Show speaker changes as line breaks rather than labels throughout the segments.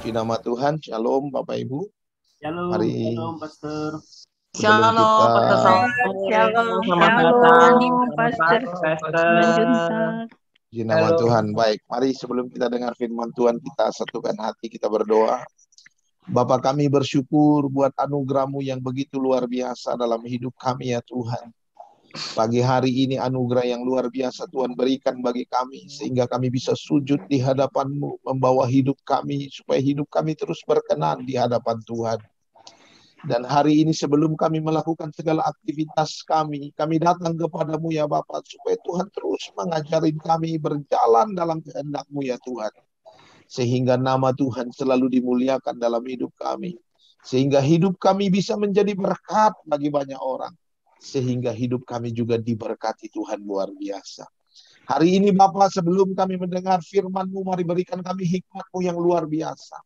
Puji nama Tuhan, Shalom Bapak Ibu.
Shalom,
Mari
shalom, Pastor.
sebelum kita
Pastor Samuel.
Shalom,
Selamat
shalom,
datang,
Pastor Manjuntak.
puji nama Tuhan. Baik, mari sebelum kita dengar firman Tuhan, kita satukan hati, kita berdoa. Bapa, kami bersyukur buat anugerah-Mu yang begitu luar biasa dalam hidup kami ya Tuhan. Pagi hari ini anugerah yang luar biasa Tuhan berikan bagi kami, sehingga kami bisa sujud di hadapan-Mu, membawa hidup kami, supaya hidup kami terus berkenan di hadapan Tuhan. Dan hari ini sebelum kami melakukan segala aktivitas kami datang kepadamu ya Bapa, supaya Tuhan terus mengajarin kami berjalan dalam kehendak-Mu ya Tuhan. Sehingga nama Tuhan selalu dimuliakan dalam hidup kami. Sehingga hidup kami bisa menjadi berkat bagi banyak orang. Sehingga hidup kami juga diberkati Tuhan luar biasa. Hari ini Bapa, sebelum kami mendengar firman-Mu, mari berikan kami hikmat-Mu yang luar biasa.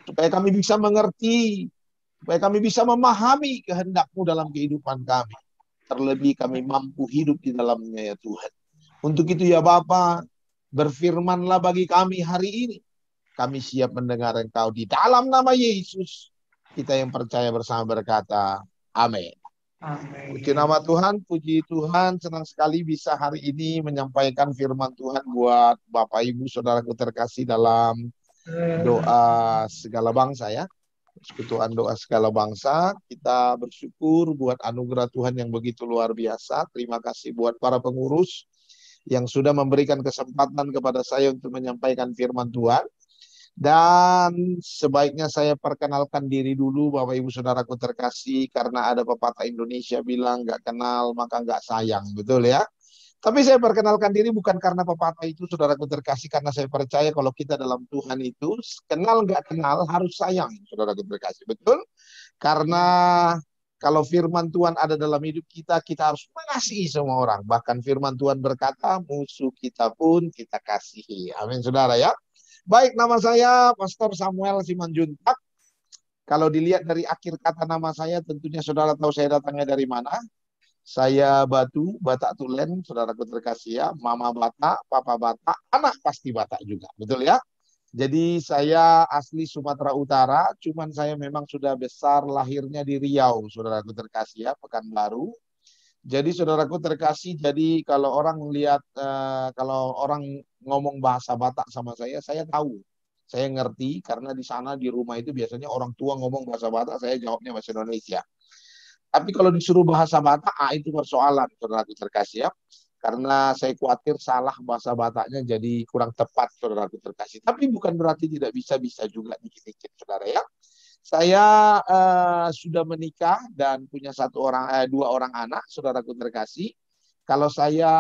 Supaya kami bisa mengerti, supaya kami bisa memahami kehendak-Mu dalam kehidupan kami. Terlebih kami mampu hidup di dalamnya ya Tuhan. Untuk itu ya Bapa, berfirmanlah bagi kami hari ini. Kami siap mendengar Engkau di dalam nama Yesus. Kita yang percaya bersama berkata, amin. Puji nama Tuhan, puji Tuhan. Senang sekali bisa hari ini menyampaikan firman Tuhan buat Bapak Ibu Saudaraku terkasih dalam doa segala bangsa ya. Persekutuan doa segala bangsa. Kita bersyukur buat anugerah Tuhan yang begitu luar biasa. Terima kasih buat para pengurus yang sudah memberikan kesempatan kepada saya untuk menyampaikan firman Tuhan. Dan sebaiknya saya perkenalkan diri dulu Bapak Ibu Saudaraku terkasih, karena ada pepatah Indonesia bilang nggak kenal maka nggak sayang, betul ya? Tapi saya perkenalkan diri bukan karena pepatah itu Saudaraku terkasih, karena saya percaya kalau kita dalam Tuhan itu kenal nggak kenal harus sayang Saudaraku terkasih, betul? Karena kalau firman Tuhan ada dalam hidup kita, kita harus mengasihi semua orang. Bahkan firman Tuhan berkata musuh kita pun kita kasihi. Amin saudara ya. Baik, nama saya Pastor Samuel Simanjuntak. Kalau dilihat dari akhir kata nama saya, tentunya saudara tahu saya datangnya dari mana. Saya Batu, Batak Tulen, saudaraku terkasih ya. Mama Batak, Papa Batak, anak pasti Batak juga, betul ya? Jadi saya asli Sumatera Utara, cuman saya memang sudah besar lahirnya di Riau, saudaraku terkasih ya, Pekanbaru. Jadi saudaraku terkasih, jadi kalau orang lihat, kalau orang ngomong bahasa Batak sama saya tahu. Saya ngerti, karena di sana di rumah itu biasanya orang tua ngomong bahasa Batak, saya jawabnya bahasa Indonesia. Tapi kalau disuruh bahasa Batak, itu persoalan saudaraku terkasih ya. Karena saya khawatir salah bahasa Bataknya jadi kurang tepat saudaraku terkasih. Tapi bukan berarti tidak bisa juga dikit-dikit saudara ya. Saya sudah menikah dan punya dua orang anak, saudaraku terkasih. Kalau saya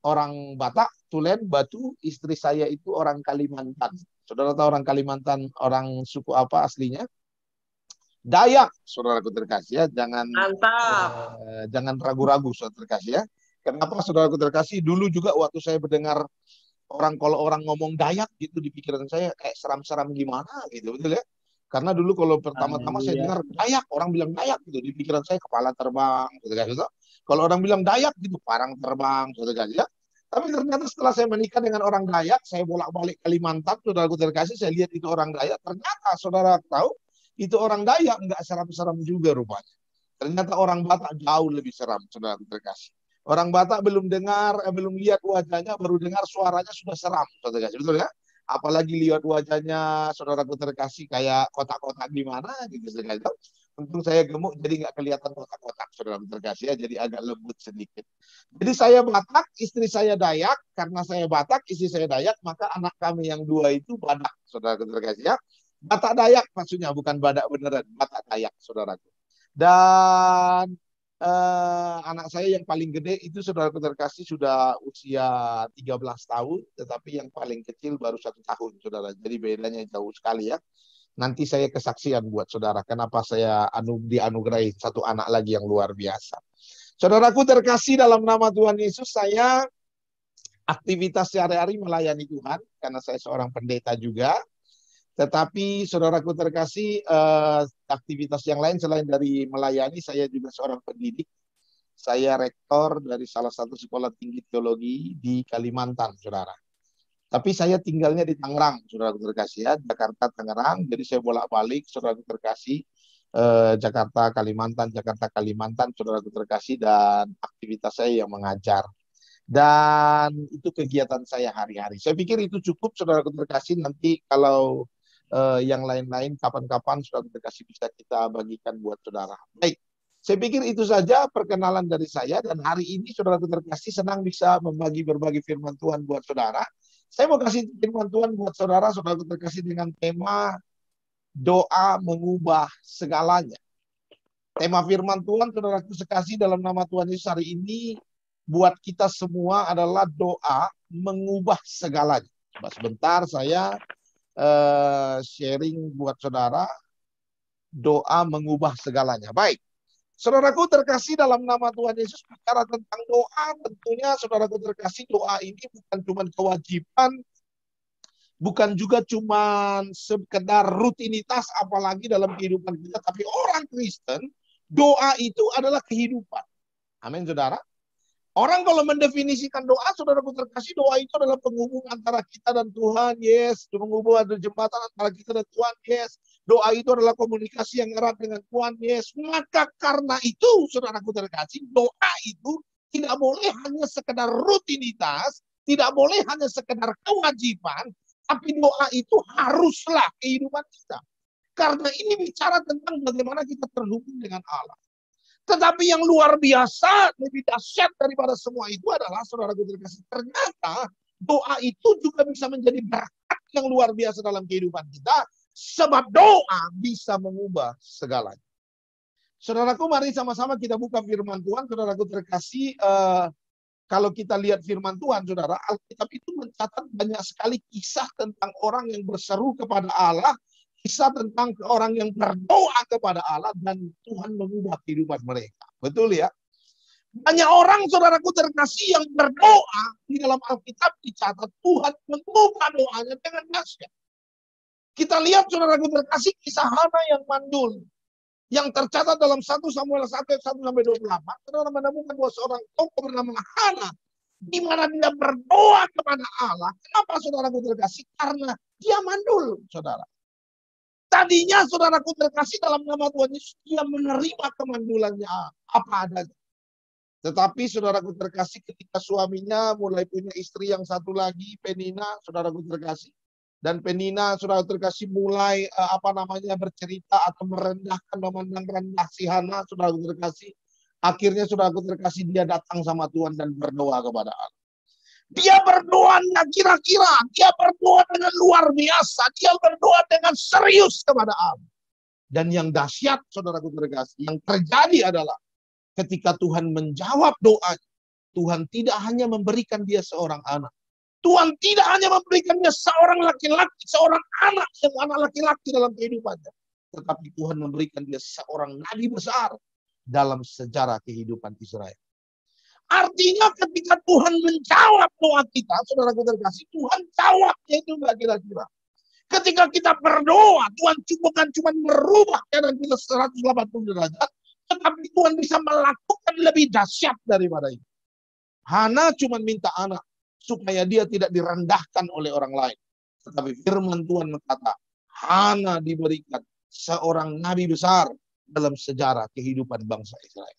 orang Batak, Tulen, Batu, istri saya itu orang Kalimantan. Saudara tahu orang Kalimantan, orang suku apa aslinya? Dayak, saudaraku terkasih ya. Jangan ragu-ragu, saudara terkasih ya. Kenapa saudaraku terkasih? Dulu juga waktu saya mendengar kalau orang ngomong Dayak gitu di pikiran saya kayak seram-seram gimana gitu, betul ya? Karena dulu kalau pertama-tama saya dengar Dayak, orang bilang Dayak gitu, di pikiran saya kepala terbang, gitu. Kalau orang bilang Dayak gitu, parang terbang, gitu ya. Tapi ternyata setelah saya menikah dengan orang Dayak, saya bolak-balik Kalimantan, saudaraku terkasih, saya lihat itu orang Dayak. Ternyata saudara tahu, itu orang Dayak nggak seram-seram juga rupanya. Ternyata orang Batak jauh lebih seram, saudaraku terkasih. Orang Batak belum lihat wajahnya, baru dengar suaranya sudah seram, saudara terkasih, betul ya? Apalagi lihat wajahnya saudaraku terkasih kayak kotak-kotak gimana gitu sekali. Untung saya gemuk jadi nggak kelihatan kotak-kotak saudara terkasih ya, jadi agak lembut sedikit. Jadi saya Batak, istri saya Dayak. Karena saya Batak, istri saya Dayak, maka anak kami yang dua itu Batak saudaraku terkasih ya. Batak Dayak maksudnya, bukan Badak beneran, Batak Dayak saudaraku. Dan anak saya yang paling gede itu saudaraku terkasih sudah usia 13 tahun, tetapi yang paling kecil baru 1 tahun, saudara. Jadi bedanya jauh sekali ya. Nanti saya kesaksian buat saudara kenapa saya dianugerahi satu anak lagi yang luar biasa. Saudaraku terkasih dalam nama Tuhan Yesus, saya aktivitas sehari-hari melayani Tuhan karena saya seorang pendeta juga. Tetapi saudaraku terkasih, aktivitas yang lain selain dari melayani, saya juga seorang pendidik. Saya rektor dari salah satu sekolah tinggi teologi di Kalimantan, saudara. Tapi saya tinggalnya di Tangerang, saudaraku terkasih ya, Jakarta, Tangerang. Jadi saya bolak-balik, saudaraku terkasih, Jakarta, Kalimantan, saudaraku terkasih, dan aktivitas saya yang mengajar. Dan itu kegiatan saya hari-hari. Saya pikir itu cukup, saudaraku terkasih. Nanti kalau yang lain-lain, kapan-kapan saudaraku terkasih bisa kita bagikan buat saudara. Baik, saya pikir itu saja perkenalan dari saya. Dan hari ini saudaraku terkasih senang bisa berbagi firman Tuhan buat saudara. Saya mau kasih firman Tuhan buat saudara, saudaraku terkasih dengan tema doa mengubah segalanya. Tema firman Tuhan, saudaraku terkasih, dalam nama Tuhan Yesus hari ini buat kita semua adalah doa mengubah segalanya. Coba sebentar saya sharing buat saudara, doa mengubah segalanya. Baik, saudaraku terkasih, dalam nama Tuhan Yesus bicara tentang doa, tentunya saudaraku terkasih, doa ini bukan cuma kewajiban, bukan juga cuma sekedar rutinitas, apalagi dalam kehidupan kita, tapi orang Kristen, doa itu adalah kehidupan. Amin, saudara. Orang kalau mendefinisikan doa, saudaraku terkasih, doa itu adalah penghubung antara kita dan Tuhan, yes. Penghubung ada jembatan antara kita dan Tuhan, yes. Doa itu adalah komunikasi yang erat dengan Tuhan, yes. Maka karena itu, saudaraku terkasih, doa itu tidak boleh hanya sekedar rutinitas, tidak boleh hanya sekedar kewajiban, tapi doa itu haruslah kehidupan kita. Karena ini bicara tentang bagaimana kita terhubung dengan Allah. Tetapi yang luar biasa, lebih dahsyat daripada semua itu adalah, saudaraku terkasih, ternyata doa itu juga bisa menjadi berkat yang luar biasa dalam kehidupan kita, sebab doa bisa mengubah segalanya. Saudaraku, mari sama-sama kita buka firman Tuhan. Saudaraku terkasih, kalau kita lihat firman Tuhan, saudara, Alkitab itu mencatat banyak sekali kisah tentang orang yang berseru kepada Allah, kisah tentang orang yang berdoa kepada Allah, dan Tuhan mengubah kehidupan mereka. Betul ya? Banyak orang, saudaraku terkasih, yang berdoa di dalam Alkitab dicatat Tuhan mengubah doanya dengan dahsyat. Kita lihat, saudaraku terkasih, kisah Hana yang mandul, yang tercatat dalam 1 Samuel 1 ayat 1-28. Saudara menemukan bahwa seorang tokoh bernama Hana, di mana dia berdoa kepada Allah. Kenapa, saudaraku terkasih? Karena dia mandul, saudara. Tadinya, saudaraku terkasih, dalam nama Tuhan Yesus, dia menerima kemandulannya apa adanya. Tetapi, saudaraku terkasih, ketika suaminya mulai punya istri yang satu lagi, Penina, saudaraku terkasih, dan Penina, saudaraku terkasih, mulai bercerita atau merendahkan, memandang rendah si Hana, saudaraku terkasih. Akhirnya, saudaraku terkasih, dia datang sama Tuhan dan berdoa kepada Allah. Dia berdoa kira-kira, dia berdoa dengan luar biasa, dia berdoa dengan serius kepada Allah. Dan yang dahsyat, saudaraku terkasih, yang terjadi adalah ketika Tuhan menjawab doa, Tuhan tidak hanya memberikan dia seorang anak. Tuhan tidak hanya memberikan dia seorang laki-laki, seorang anak laki-laki dalam kehidupannya. Tetapi Tuhan memberikan dia seorang nabi besar dalam sejarah kehidupan Israel. Artinya ketika Tuhan menjawab doa kita, saudaraku terkasih, Tuhan jawabnya itu enggak kira-kira. Ketika kita berdoa, Tuhan bukan cuma merubah keadaan kita 180 derajat, tetapi Tuhan bisa melakukan lebih dahsyat daripada itu. Hana cuma minta anak, supaya dia tidak direndahkan oleh orang lain. Tetapi firman Tuhan berkata, Hana diberikan seorang nabi besar dalam sejarah kehidupan bangsa Israel.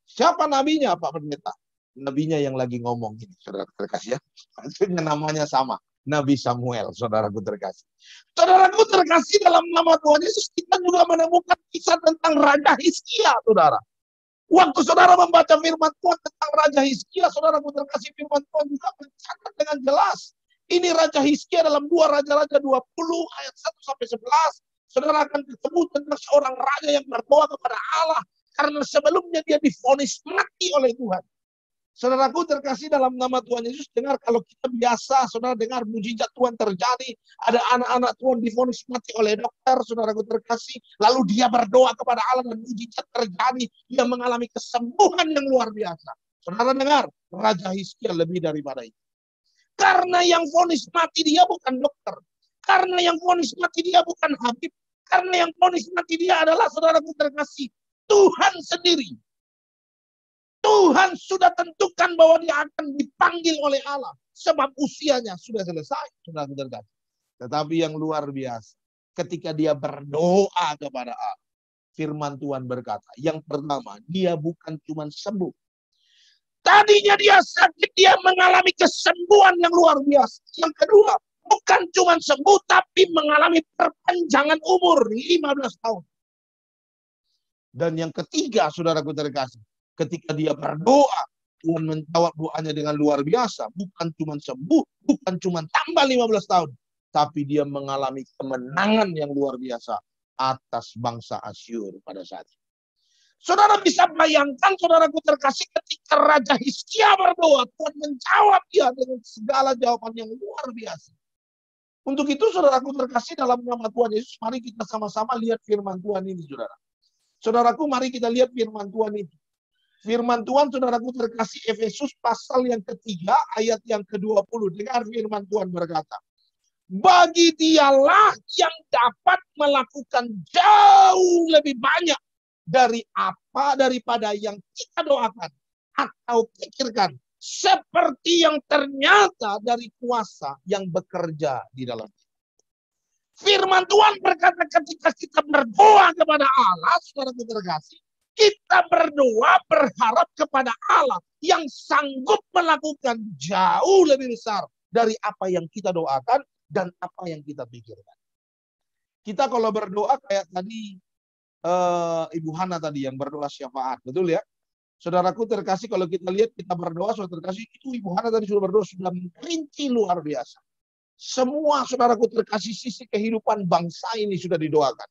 Siapa nabinya, Pak Pendeta? Nabinya yang lagi ngomong ini, saudara terkasih ya. Maksudnya namanya sama, Nabi Samuel, saudaraku terkasih. Saudaraku terkasih, dalam nama Tuhan Yesus, kita juga menemukan kisah tentang Raja Hizkia, saudara. Waktu saudara membaca firman Tuhan tentang Raja Hizkia, saudaraku terkasih, firman Tuhan juga mencatat dengan jelas. Ini Raja Hizkia dalam 2 Raja-Raja 20 ayat 1-11. Saudara akan ketemu tentang seorang raja yang berdoa kepada Allah. Karena sebelumnya dia divonis mati oleh Tuhan. Saudaraku terkasih, dalam nama Tuhan Yesus, dengar kalau kita biasa, saudara dengar mujizat Tuhan terjadi. Ada anak-anak Tuhan divonis mati oleh dokter, saudaraku terkasih. Lalu dia berdoa kepada Allah dan mujizat terjadi. Dia mengalami kesembuhan yang luar biasa. Saudara dengar, Raja Hizkia lebih daripada itu. Karena yang vonis mati dia bukan dokter. Karena yang vonis mati dia bukan habib. Karena yang vonis mati dia adalah, saudaraku terkasih, Tuhan sendiri. Tuhan sudah tentukan bahwa dia akan dipanggil oleh Allah. Sebab usianya sudah selesai. Tetapi yang luar biasa, ketika dia berdoa kepada Allah, firman Tuhan berkata, yang pertama, dia bukan cuma sembuh. Tadinya dia sakit, dia mengalami kesembuhan yang luar biasa. Yang kedua, bukan cuma sembuh, tapi mengalami perpanjangan umur 15 tahun. Dan yang ketiga, saudaraku terkasih, ketika dia berdoa, Tuhan menjawab doanya dengan luar biasa. Bukan cuma sembuh, bukan cuma tambah 15 tahun. Tapi dia mengalami kemenangan yang luar biasa atas bangsa Asyur pada saat itu. Saudara bisa bayangkan, saudaraku terkasih, ketika Raja Hizkia berdoa, Tuhan menjawab dia dengan segala jawaban yang luar biasa. Untuk itu, saudaraku terkasih, dalam nama Tuhan Yesus, mari kita sama-sama lihat firman Tuhan ini, saudara. Saudaraku, mari kita lihat firman Tuhan ini. Firman Tuhan, saudaraku terkasih, Efesus pasal yang ketiga, ayat yang ke-20. Dengar firman Tuhan berkata, bagi dialah yang dapat melakukan jauh lebih banyak daripada yang kita doakan atau pikirkan, seperti yang ternyata dari kuasa yang bekerja di dalam kita. Firman Tuhan berkata, ketika kita berdoa kepada Allah, saudaraku terkasih, kita berdoa berharap kepada Allah yang sanggup melakukan jauh lebih besar dari apa yang kita doakan dan apa yang kita pikirkan. Kita kalau berdoa kayak tadi Ibu Hana tadi yang berdoa syafaat, betul ya? Saudaraku terkasih, kalau kita lihat kita berdoa, saudara terkasih, itu Ibu Hana tadi sudah berdoa, sudah merinci luar biasa. Semua saudaraku terkasih sisi kehidupan bangsa ini sudah didoakan.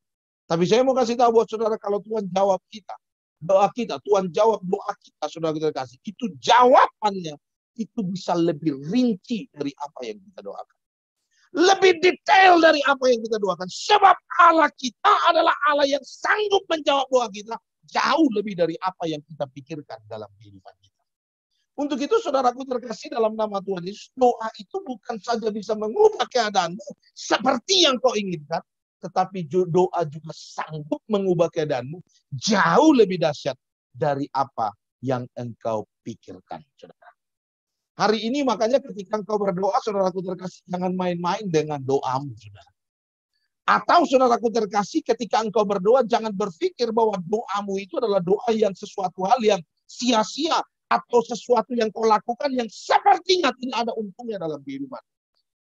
Tapi saya mau kasih tahu buat saudara, kalau Tuhan jawab kita, doa kita, Tuhan jawab doa kita, saudara terkasih, itu jawabannya itu bisa lebih rinci dari apa yang kita doakan. Lebih detail dari apa yang kita doakan. Sebab Allah kita adalah Allah yang sanggup menjawab doa kita jauh lebih dari apa yang kita pikirkan dalam kehidupan kita. Untuk itu, saudaraku terkasih, dalam nama Tuhan Yesus, doa itu bukan saja bisa mengubah keadaanmu seperti yang kau inginkan, tetapi doa juga sanggup mengubah keadaanmu jauh lebih dahsyat dari apa yang engkau pikirkan, saudara. Hari ini makanya ketika engkau berdoa, saudaraku terkasih, jangan main-main dengan doamu, saudara. Atau saudaraku terkasih, ketika engkau berdoa, jangan berpikir bahwa doamu itu adalah doa yang sesuatu hal yang sia-sia, atau sesuatu yang kau lakukan yang sepertinya tidak ada untungnya dalam kehidupan.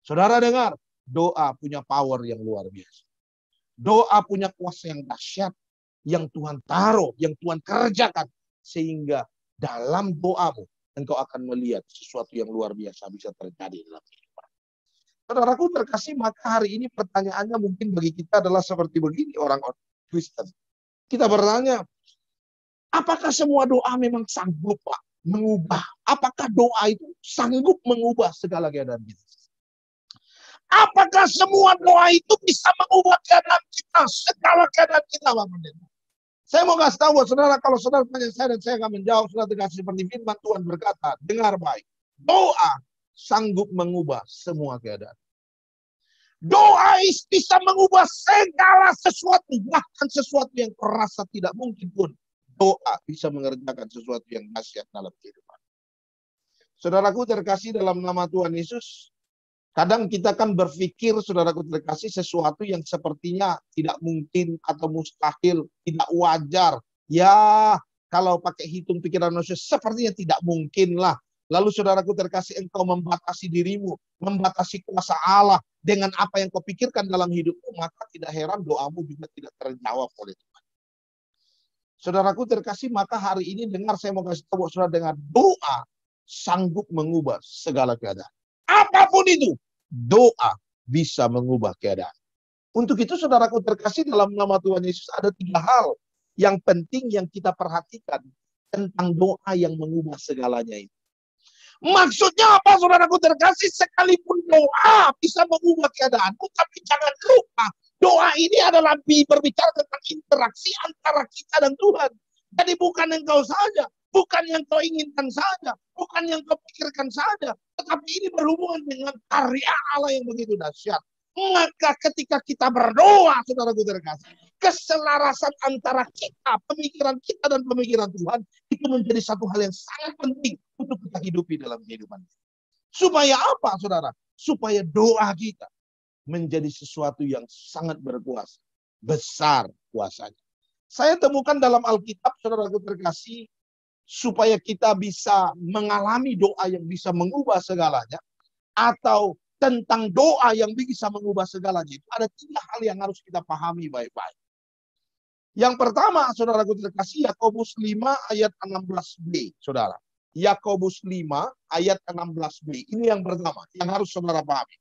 Saudara dengar, doa punya power yang luar biasa. Doa punya kuasa yang dahsyat, yang Tuhan taruh, yang Tuhan kerjakan, sehingga dalam doamu, engkau akan melihat sesuatu yang luar biasa bisa terjadi dalam kehidupan. Saudaraku terkasih, maka hari ini pertanyaannya mungkin bagi kita adalah seperti begini, orang-orang Kristen. Kita bertanya, apakah semua doa memang sanggup, Pak, mengubah? Apakah doa itu sanggup mengubah segala keadaan kita? Apakah semua doa itu bisa mengubah keadaan kita, segala keadaan kita, Pak Pendeta? Saya mau kasih tahu buat saudara, kalau saudara tanya saya dan saya akan menjawab, saudara terkasih, seperti firman Tuhan berkata, dengar baik, doa sanggup mengubah semua keadaan. Doa bisa mengubah segala sesuatu, bahkan sesuatu yang terasa tidak mungkin pun. Doa bisa mengerjakan sesuatu yang dahsyat dalam kehidupan. Saudaraku terkasih, dalam nama Tuhan Yesus, kadang kita kan berpikir, saudaraku terkasih, sesuatu yang sepertinya tidak mungkin atau mustahil, tidak wajar. Ya, kalau pakai hitung pikiran manusia, sepertinya tidak mungkin lah. Lalu saudaraku terkasih, engkau membatasi dirimu, membatasi kuasa Allah dengan apa yang kau pikirkan dalam hidupmu, maka tidak heran doamu juga tidak terjawab oleh Tuhan. Saudaraku terkasih, maka hari ini dengar, saya mau kasih tahu saudara, dengan doa sanggup mengubah segala keadaan. Apapun itu, doa bisa mengubah keadaan. Untuk itu, saudaraku terkasih, dalam nama Tuhan Yesus ada 3 hal yang penting yang kita perhatikan tentang doa yang mengubah segalanya itu. Maksudnya apa, saudaraku terkasih? Sekalipun doa bisa mengubah keadaanmu, tapi jangan lupa, doa ini adalah berbicara tentang interaksi antara kita dan Tuhan. Jadi bukan engkau saja, bukan yang kau inginkan saja, bukan yang kau pikirkan saja, tetapi ini berhubungan dengan karya Allah yang begitu dahsyat. Maka ketika kita berdoa, saudaraku terkasih, keselarasan antara kita, pemikiran kita dan pemikiran Tuhan, itu Itu menjadi satu hal yang sangat penting untuk kita hidupi dalam kehidupan. Supaya apa, saudara? Supaya doa kita menjadi sesuatu yang sangat berkuasa. Besar kuasanya. Saya temukan dalam Alkitab, saudaraku terkasih, supaya kita bisa mengalami doa yang bisa mengubah segalanya, atau tentang doa yang bisa mengubah segalanya, itu ada 3 hal yang harus kita pahami baik-baik. Yang pertama, saudaraku terkasih, Yakobus 5 ayat 16b, saudara. Yakobus 5 ayat 16b. Ini yang pertama, yang harus saudara pahami.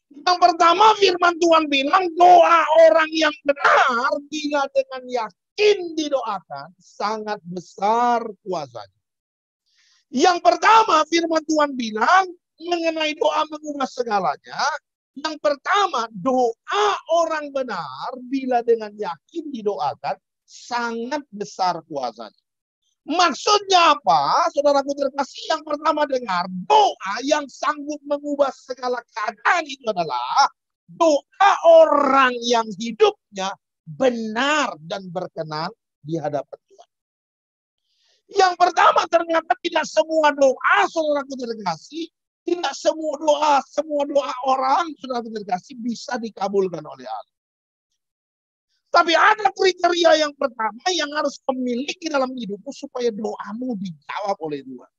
Yang pertama, firman Tuhan bilang, doa orang yang benar bila dengan yakin didoakan, sangat besar kuasanya. Yang pertama, firman Tuhan bilang, mengenai doa mengubah segalanya. Yang pertama, doa orang benar bila dengan yakin didoakan, sangat besar kuasanya. Maksudnya apa? Saudaraku terkasih, yang pertama dengar, doa yang sanggup mengubah segala keadaan itu adalah doa orang yang hidupnya benar dan berkenan di hadapan Tuhan. Yang pertama, ternyata tidak semua doa, saudaraku terkasih, tidak semua doa orang, saudaraku terkasih, bisa dikabulkan oleh Allah. Tapi ada kriteria yang pertama yang harus memiliki dalam hidupmu supaya doamu dijawab oleh Tuhan.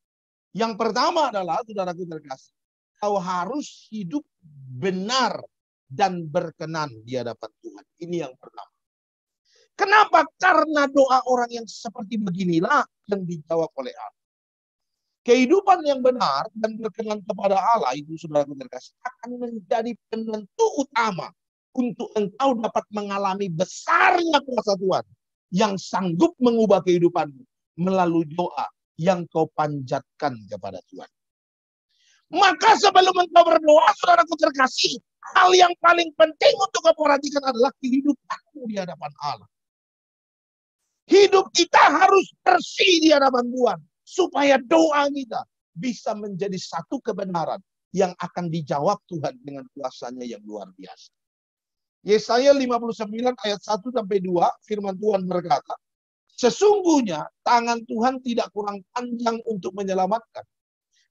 Yang pertama adalah, saudaraku terkasih, kau harus hidup benar dan berkenan di hadapan Tuhan. Ini yang pertama. Kenapa? Karena doa orang yang seperti beginilah yang dijawab oleh Allah. Kehidupan yang benar dan berkenan kepada Allah itu, saudaraku terkasih, akan menjadi penentu utama untuk engkau dapat mengalami besarnya kuasa Tuhan yang sanggup mengubah kehidupanmu melalui doa yang kau panjatkan kepada Tuhan. Maka sebelum engkau berdoa, saudaraku terkasih, hal yang paling penting untuk kau perhatikan adalah kehidupanmu di hadapan Allah. Hidup kita harus bersih di hadapan Tuhan supaya doa kita bisa menjadi satu kebenaran yang akan dijawab Tuhan dengan kuasanya yang luar biasa. Yesaya 59 ayat 1-2 firman Tuhan berkata, sesungguhnya tangan Tuhan tidak kurang panjang untuk menyelamatkan,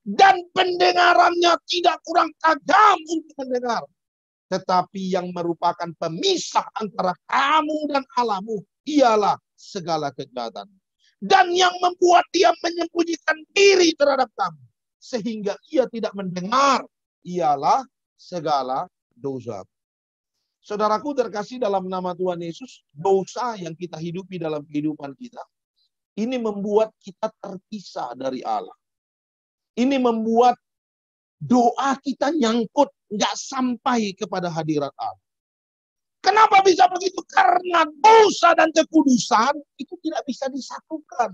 dan pendengarannya tidak kurang tajam untuk mendengar. Tetapi yang merupakan pemisah antara kamu dan Allahmu ialah segala kejahatan. Dan yang membuat dia menyembunyikan diri terhadap kamu, sehingga ia tidak mendengar, ialah segala dosa. Saudaraku terkasih dalam nama Tuhan Yesus, dosa yang kita hidupi dalam kehidupan kita, ini membuat kita terpisah dari Allah. Ini membuat doa kita nyangkut, nggak sampai kepada hadirat Allah. Kenapa bisa begitu? Karena dosa dan kekudusan itu tidak bisa disatukan.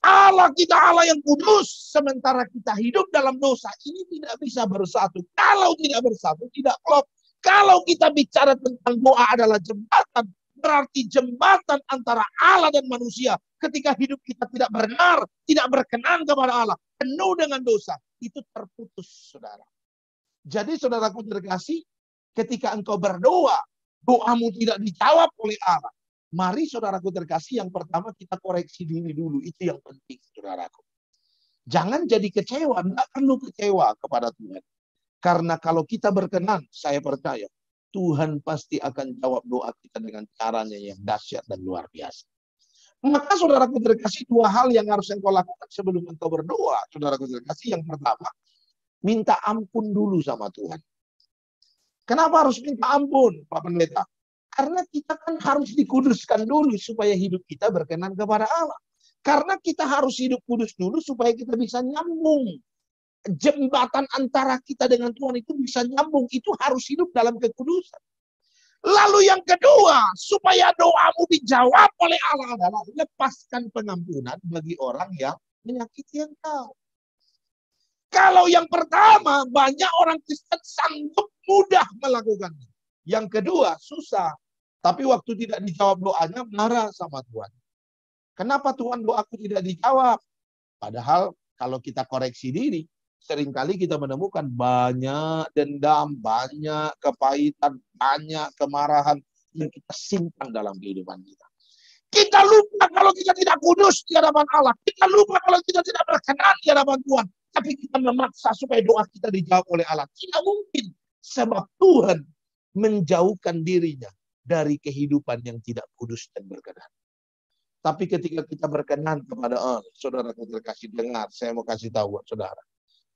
Allah kita Allah yang kudus, sementara kita hidup dalam dosa, ini tidak bisa bersatu. Kalau tidak bersatu, tidak klop. Kalau kita bicara tentang doa adalah jembatan, berarti jembatan antara Allah dan manusia. Ketika hidup kita tidak benar, tidak berkenan kepada Allah, penuh dengan dosa, itu terputus, saudara. Jadi saudaraku terkasih, ketika engkau berdoa, doamu tidak dijawab oleh Allah. Mari saudaraku terkasih, yang pertama kita koreksi diri dulu. Itu yang penting, saudaraku. Jangan jadi kecewa, tidak perlu kecewa kepada Tuhan. Karena kalau kita berkenan, saya percaya, Tuhan pasti akan jawab doa kita dengan caranya yang dahsyat dan luar biasa. Maka saudaraku terkasih, 2 hal yang harus engkau lakukan sebelum engkau berdoa. Saudaraku terkasih, yang pertama, minta ampun dulu sama Tuhan. Kenapa harus minta ampun, Pak Pendeta? Karena kita kan harus dikuduskan dulu supaya hidup kita berkenan kepada Allah. Karena kita harus hidup kudus dulu supaya kita bisa nyambung. Jembatan antara kita dengan Tuhan itu bisa nyambung. Itu harus hidup dalam kekudusan. Lalu yang kedua, supaya doamu dijawab oleh Allah adalah lepaskan pengampunan bagi orang yang menyakiti engkau. Kalau yang pertama, banyak orang Kristen sanggup mudah melakukannya. Yang kedua, susah. Tapi waktu tidak dijawab doanya, marah sama Tuhan. Kenapa Tuhan doaku tidak dijawab? Padahal kalau kita koreksi diri, seringkali kita menemukan banyak dendam, banyak kepahitan, banyak kemarahan yang kita simpan dalam kehidupan kita. Kita lupa kalau kita tidak kudus di hadapan Allah. Kita lupa kalau kita tidak berkenan di hadapan Tuhan. Tapi kita memaksa supaya doa kita dijawab oleh Allah. Tidak mungkin. Sebab Tuhan menjauhkan dirinya dari kehidupan yang tidak kudus dan berkenan. Tapi ketika kita berkenan kepada Allah, saudara terkasih, dengar, saya mau kasih tahu buat saudara.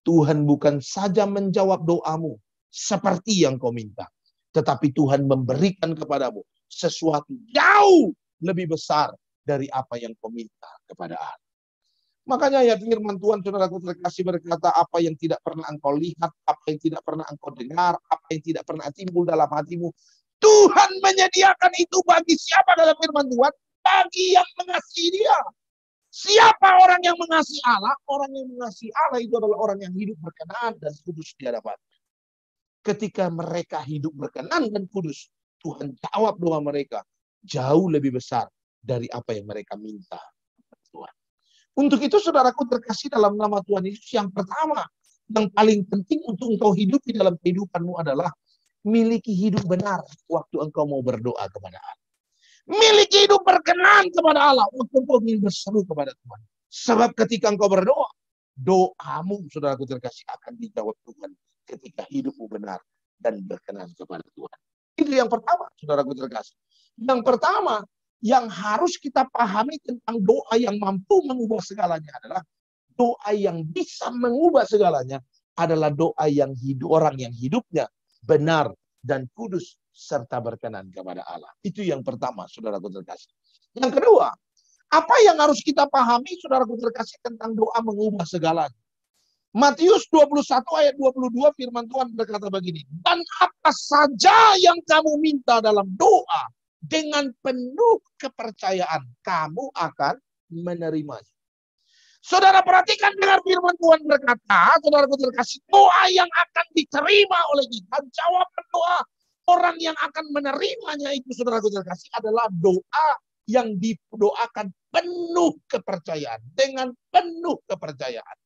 Tuhan bukan saja menjawab doamu seperti yang kau minta. Tetapi Tuhan memberikan kepadamu sesuatu jauh lebih besar dari apa yang kau minta kepada Allah. Makanya ayat firman Tuhan, saudaraku terkasih, berkata, apa yang tidak pernah engkau lihat, apa yang tidak pernah engkau dengar, apa yang tidak pernah timbul dalam hatimu, Tuhan menyediakan itu bagi siapa dalam firman Tuhan? Bagi yang mengasihi Dia. Siapa orang yang mengasihi Allah? Orang yang mengasihi Allah itu adalah orang yang hidup berkenan dan kudus di hadapan. Ketika mereka hidup berkenan dan kudus, Tuhan jawab doa mereka jauh lebih besar dari apa yang mereka minta. Tuhan. Untuk itu saudaraku terkasih dalam nama Tuhan Yesus, yang pertama, yang paling penting untuk engkau hidup di dalam kehidupanmu adalah miliki hidup benar waktu engkau mau berdoa kepada Allah. Miliki hidup berkenan kepada Allah waktu engkau ingin berseru kepada Tuhan. Sebab ketika engkau berdoa, doamu saudaraku terkasih akan dijawab Tuhan ketika hidupmu benar dan berkenan kepada Tuhan. Itu yang pertama, saudaraku terkasih. Yang pertama, yang harus kita pahami tentang doa yang mampu mengubah segalanya adalah doa yang bisa mengubah segalanya adalah doa yang orang yang hidupnya benar dan kudus serta berkenan kepada Allah. Itu yang pertama, saudaraku terkasih. Yang kedua, apa yang harus kita pahami, saudaraku terkasih, tentang doa mengubah segalanya? Matius 21 ayat 22 firman Tuhan berkata begini, dan apa saja yang kamu minta dalam doa, dengan penuh kepercayaan kamu akan menerimanya. Saudara perhatikan dengar firman Tuhan berkata, saudaraku terkasih, doa yang akan diterima oleh kita, jawaban doa orang yang akan menerimanya itu, saudaraku terkasih, adalah doa yang didoakan penuh kepercayaan, dengan penuh kepercayaan.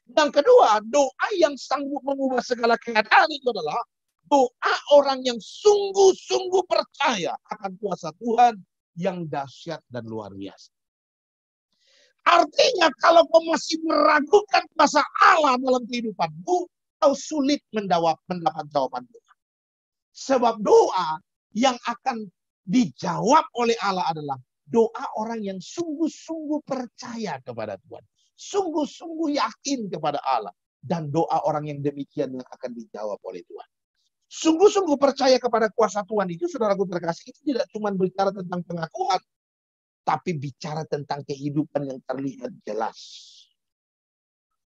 Yang kedua, doa yang sanggup mengubah segala keadaan itu adalah doa orang yang sungguh-sungguh percaya akan kuasa Tuhan yang dahsyat dan luar biasa. Artinya kalau kau masih meragukan kuasa Allah dalam kehidupanmu, kau sulit mendapat jawaban doa. Sebab doa yang akan dijawab oleh Allah adalah doa orang yang sungguh-sungguh percaya kepada Tuhan. Sungguh-sungguh yakin kepada Allah. Dan doa orang yang demikian yang akan dijawab oleh Tuhan. Sungguh-sungguh percaya kepada kuasa Tuhan itu, saudaraku terkasih, itu tidak cuma bicara tentang pengakuan, tapi bicara tentang kehidupan yang terlihat jelas.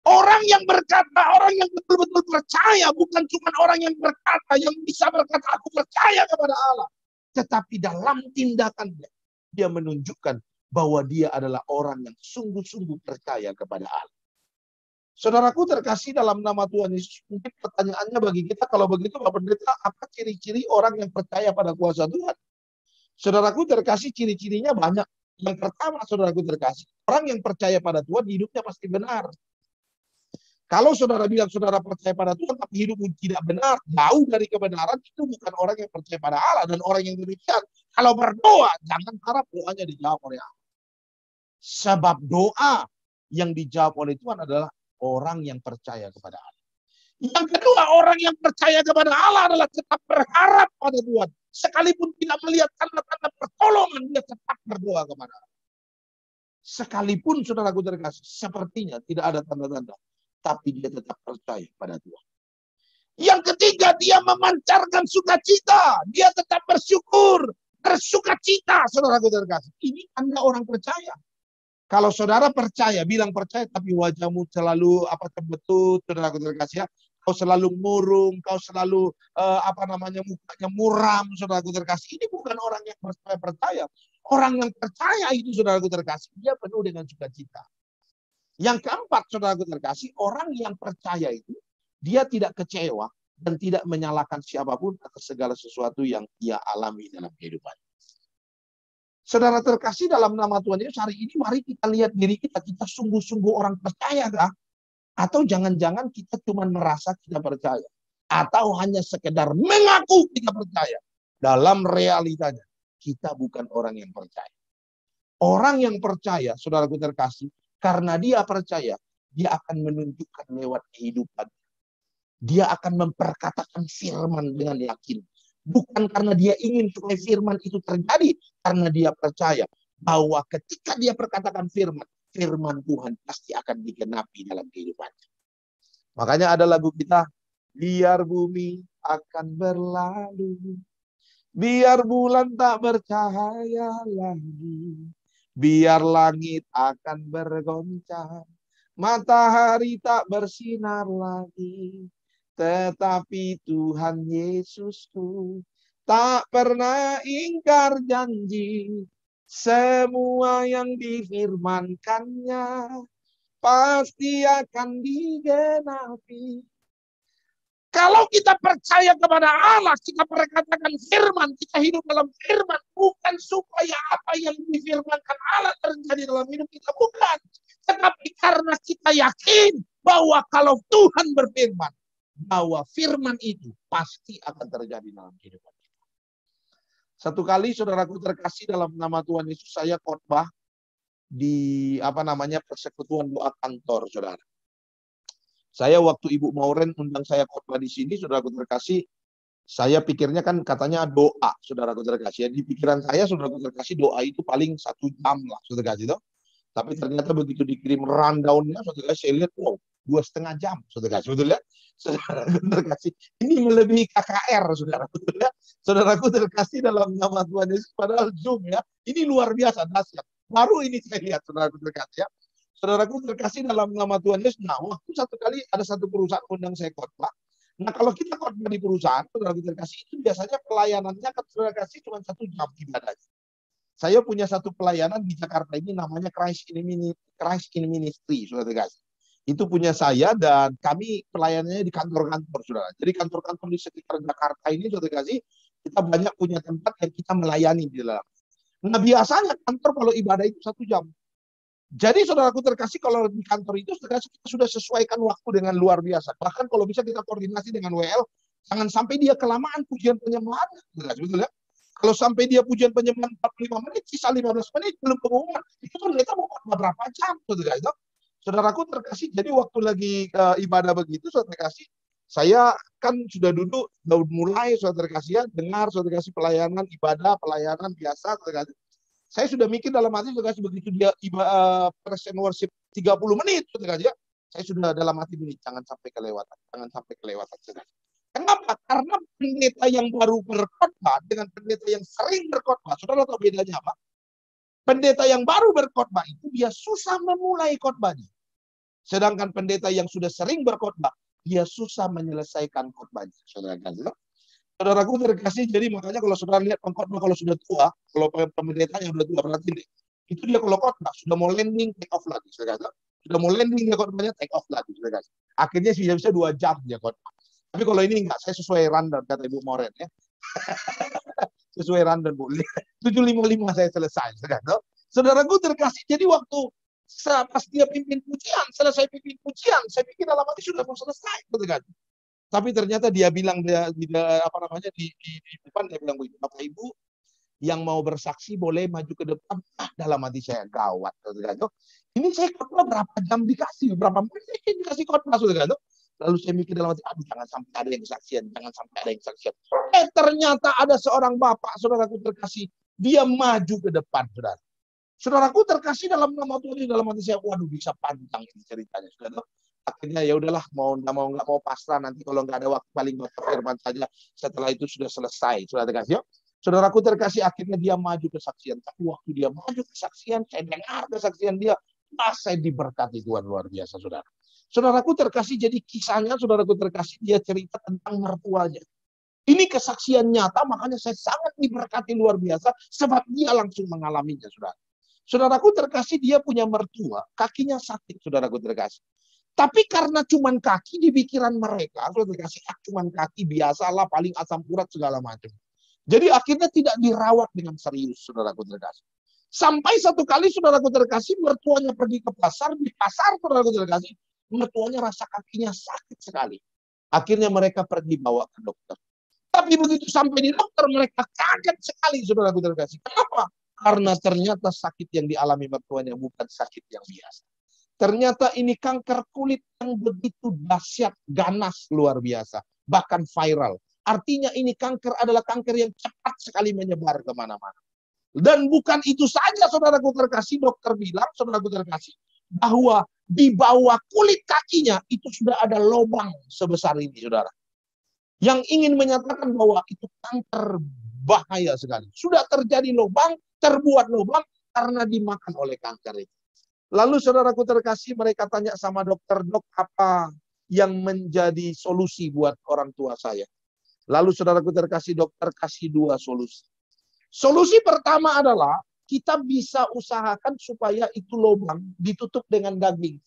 Orang yang berkata, orang yang betul-betul percaya, bukan cuma orang yang berkata, yang bisa berkata, aku percaya kepada Allah. Tetapi dalam tindakannya, dia menunjukkan bahwa dia adalah orang yang sungguh-sungguh percaya kepada Allah. Saudaraku terkasih dalam nama Tuhan Yesus, mungkin pertanyaannya bagi kita, kalau begitu Pak Pendeta, apa ciri-ciri orang yang percaya pada kuasa Tuhan? Saudaraku terkasih, ciri-cirinya banyak. Yang pertama, saudaraku terkasih, orang yang percaya pada Tuhan, hidupnya pasti benar. Kalau saudara bilang saudara percaya pada Tuhan, tapi hidupmu tidak benar, jauh dari kebenaran, itu bukan orang yang percaya pada Allah. Dan orang yang demikian, kalau berdoa, jangan harap doanya dijawab oleh Allah. Sebab doa yang dijawab oleh Tuhan adalah orang yang percaya kepada Allah. Yang kedua, orang yang percaya kepada Allah adalah tetap berharap pada Tuhan. Sekalipun tidak melihat tanda-tanda pertolongan, dia tetap berdoa kepada Allah. Sekalipun saudaraku terkasih, sepertinya tidak ada tanda-tanda, tapi dia tetap percaya pada Tuhan. Yang ketiga, dia memancarkan sukacita. Dia tetap bersyukur, bersukacita, saudaraku terkasih. Ini tanda orang percaya. Kalau saudara percaya, bilang percaya, tapi wajahmu selalu cembetut, saudaraku terkasih ya. Kau selalu murung, kau selalu mukanya muram, saudaraku terkasih. Ini bukan orang yang percaya. Orang yang percaya itu, saudaraku terkasih, dia penuh dengan sukacita. Yang keempat, saudaraku terkasih, orang yang percaya itu, dia tidak kecewa dan tidak menyalahkan siapapun atas segala sesuatu yang ia alami dalam kehidupan. Saudara terkasih dalam nama Tuhan Yesus, hari ini mari kita lihat diri kita. Kita sungguh-sungguh orang percaya kah? Atau jangan-jangan kita cuma merasa kita percaya. Atau hanya sekedar mengaku kita percaya. Dalam realitanya, kita bukan orang yang percaya. Orang yang percaya, saudaraku terkasih, karena dia percaya, dia akan menunjukkan lewat kehidupan. Dia akan memperkatakan firman dengan yakin. Bukan karena dia ingin supaya firman itu terjadi, karena dia percaya bahwa ketika dia perkatakan firman, firman Tuhan pasti akan digenapi dalam kehidupannya. Makanya ada lagu kita, biar bumi akan berlalu, biar bulan tak bercahaya lagi, biar langit akan bergoncang, matahari tak bersinar lagi, tetapi Tuhan Yesusku tak pernah ingkar janji. Semua yang difirmankannya pasti akan digenapi. Kalau kita percaya kepada Allah, kita perkatakan firman, kita hidup dalam firman, bukan supaya apa yang difirmankan Allah terjadi dalam hidup kita, bukan. Tetapi karena kita yakin bahwa kalau Tuhan berfirman, bahwa firman itu pasti akan terjadi dalam kehidupan kita. Satu kali, saudaraku terkasih, dalam nama Tuhan Yesus, saya khotbah di persekutuan doa kantor, saudara. Saya waktu Ibu Mauren undang saya khotbah di sini, saudaraku terkasih, saya pikirnya kan katanya doa, saudaraku terkasih. Di pikiran saya, saudaraku terkasih, doa itu paling 1 jam lah, saudara kasih. Tapi ternyata begitu dikirim rundown-nya, saudara, saya lihat, wow, 2,5 jam, saudara kasih. Betul ya? Saudaraku terkasih, ini melebihi KKR, saudara. Betul ya? Saudaraku terkasih, dalam nama Tuhan Yesus, padahal Zoom ya, ini luar biasa, dahsyat. Baru ini saya lihat, saudaraku terkasih ya. Saudaraku terkasih, dalam nama Tuhan Yesus, nah waktu satu kali ada satu perusahaan undang saya khotbah. Nah kalau kita khotbah di perusahaan, saudaraku terkasih, itu biasanya pelayanannya saudara kasih cuma 1 jam ibadahnya. Saya punya satu pelayanan di Jakarta ini namanya Christ in Ministry, saudara terkasih. Itu punya saya dan kami pelayanannya di kantor-kantor, saudara. Jadi kantor-kantor di sekitar Jakarta ini, saudara kasih, kita banyak punya tempat yang kita melayani di dalam. Nah biasanya kantor kalau ibadah itu 1 jam. Jadi saudaraku terkasih, kalau di kantor itu kita sudah sesuaikan waktu dengan luar biasa. Bahkan kalau bisa kita koordinasi dengan WL, jangan sampai dia kelamaan pujian penyembahan. Betul ya? Kalau sampai dia pujian penyembahan 45 menit, sisa 15 menit belum pengumuman, itu ternyata mau berapa jam, saudara. Saudaraku terkasih, jadi waktu lagi ibadah begitu, saudara terkasih, saya kan sudah duduk, sudah mulai, saudara terkasih ya, dengar saudara terkasih pelayanan ibadah, pelayanan biasa, saudara terkasih. Saya sudah mikir dalam hati, saudara, begitu dia present worship 30 menit, saudara, ya, saya sudah dalam hati ini, jangan sampai kelewatan, saudara. Kenapa? Karena pendeta yang baru berkhotbah dengan pendeta yang sering berkhotbah, saudara tahu bedanya apa? Pendeta yang baru berkhotbah itu dia susah memulai khotbahnya. Sedangkan pendeta yang sudah sering berkhotbah, dia susah menyelesaikan khotbahnya, saudara. Saudaraku terkasih, jadi makanya kalau saudara lihat pengkhotbah kalau sudah tua, kalau pendeta yang sudah tua, berarti itu dia kalau khotbah sudah mau landing, take off lagi, saudara. Sudah mau landing dia khotbahnya, take off lagi, saudara. Akhirnya bisa 2 jam dia khotbah. Tapi kalau ini enggak, saya sesuai rundown kata Ibu Mauren ya. Sesuai rundown Bu. 7:55 saya selesai, saudara. Saudaraku terkasih, jadi waktu pas dia pimpin pujian, selesai pimpin pujian, saya pikir dalam hati sudah mau selesai, saudara. Tapi ternyata dia bilang di depan dia bilang begitu, Bapak Ibu yang mau bersaksi boleh maju ke depan. Dalam hati saya gawat, saudara. Ini saya khotbah berapa jam dikasih, berapa menit dikasih khotbah, saudara. Lalu saya mikir dalam hati, aduh jangan sampai ada yang kesaksian, jangan sampai ada yang kesaksian. Ternyata ada seorang bapak, saudaraku terkasih, dia maju ke depan, saudara. Saudaraku terkasih, dalam nama Tuhan, dalam hati saya, waduh bisa panjang ini ceritanya, saudara. Akhirnya ya udahlah, mau nggak mau pasrah, nanti kalau nggak ada waktu paling baca firman saja, setelah itu sudah selesai, saudara terkasih. Saudaraku terkasih, akhirnya dia maju kesaksian. Tapi waktu dia maju kesaksian, saya dengar kesaksian dia, saya diberkati Tuhan luar biasa, saudara. Saudaraku terkasih, jadi kisahnya, saudaraku terkasih, dia cerita tentang mertuanya. Ini kesaksian nyata, makanya saya sangat diberkati luar biasa, sebab dia langsung mengalaminya, saudara. Saudaraku terkasih, dia punya mertua, kakinya sakit, saudaraku terkasih. Tapi karena cuman kaki di pikiran mereka, saudara terkasih, cuman kaki biasalah, paling asam urat segala macam. Jadi akhirnya tidak dirawat dengan serius, saudaraku terkasih. Sampai satu kali, saudaraku terkasih, mertuanya pergi ke pasar, di pasar, saudaraku terkasih, mertuanya rasa kakinya sakit sekali. Akhirnya mereka pergi bawa ke dokter. Tapi begitu sampai di dokter, mereka kaget sekali, saudaraku terkasih. Kenapa? Karena ternyata sakit yang dialami mertuanya bukan sakit yang biasa. Ternyata ini kanker kulit yang begitu dahsyat, ganas, luar biasa. Bahkan viral. Artinya ini kanker adalah kanker yang cepat sekali menyebar kemana-mana. Dan bukan itu saja, saudaraku terkasih, dokter bilang, saudaraku terkasih, bahwa di bawah kulit kakinya itu sudah ada lubang sebesar ini, saudara. Yang ingin menyatakan bahwa itu kanker bahaya sekali. Sudah terjadi lubang, terbuat lubang karena dimakan oleh kanker itu. Lalu saudaraku terkasih, mereka tanya sama dokter, dok, apa yang menjadi solusi buat orang tua saya? Lalu saudaraku terkasih, dokter kasih dua solusi. Solusi pertama adalah kita bisa usahakan supaya itu lubang ditutup dengan daging.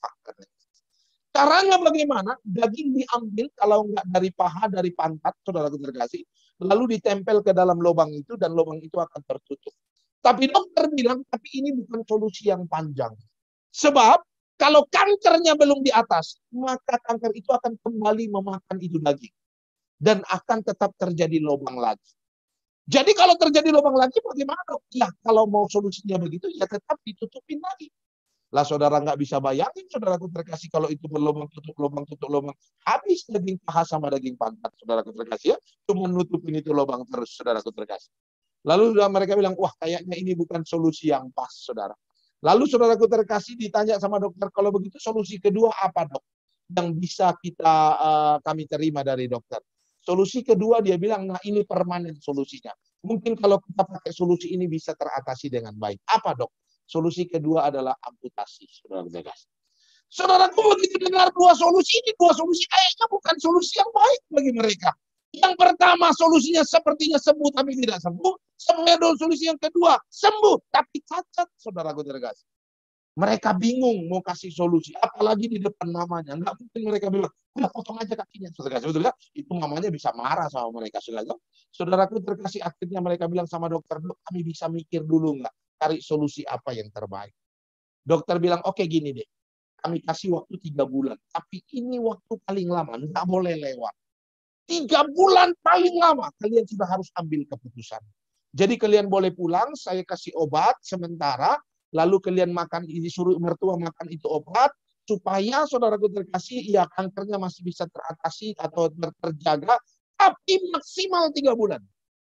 Caranya bagaimana? Daging diambil kalau enggak dari paha, dari pantat, saudaraku terkasih, lalu ditempel ke dalam lubang itu dan lubang itu akan tertutup. Tapi dokter bilang, tapi ini bukan solusi yang panjang. Sebab kalau kankernya belum di atas, maka kanker itu akan kembali memakan itu daging. Dan akan tetap terjadi lubang lagi. Jadi kalau terjadi lubang lagi bagaimana? Ya kalau mau solusinya begitu, ya tetap ditutupin lagi. Lah saudara nggak bisa bayangin, saudaraku terkasih, kalau itu berlubang tutup lubang tutup lubang, habis daging paha sama daging pantat, saudaraku terkasih ya, cuma nutupin itu lubang terus, saudaraku terkasih. Lalu mereka bilang, wah kayaknya ini bukan solusi yang pas, saudara. Lalu saudaraku terkasih ditanya sama dokter, kalau begitu solusi kedua apa, dok? Yang bisa kami terima dari dokter. Solusi kedua dia bilang, nah ini permanen solusinya. Mungkin kalau kita pakai solusi ini bisa teratasi dengan baik. Apa, dok? Solusi kedua adalah amputasi, saudaraku terkasih. Saudaraku begitu dengar dua solusi ini, dua solusi kayaknya bukan solusi yang baik bagi mereka. Yang pertama solusinya sepertinya sembuh tapi tidak sembuh. Solusi yang kedua sembuh tapi cacat, saudaraku terkasih. Mereka bingung mau kasih solusi, apalagi di depan mamanya. Enggak mungkin mereka bilang, udah potong aja kakinya. Saudaraku terkasih, itu mamanya bisa marah sama mereka. Saudaraku terkasih, akhirnya mereka bilang sama dokter, dok, kami bisa mikir dulu nggak, cari solusi apa yang terbaik. Dokter bilang, oke gini deh, kami kasih waktu 3 bulan. Tapi ini waktu paling lama, nggak boleh lewat. 3 bulan paling lama, kalian sudah harus ambil keputusan. Jadi kalian boleh pulang, saya kasih obat sementara, lalu kalian makan, disuruh mertua makan itu obat, supaya saudaraku terkasih, ya kankernya masih bisa teratasi atau terjaga, tapi maksimal 3 bulan.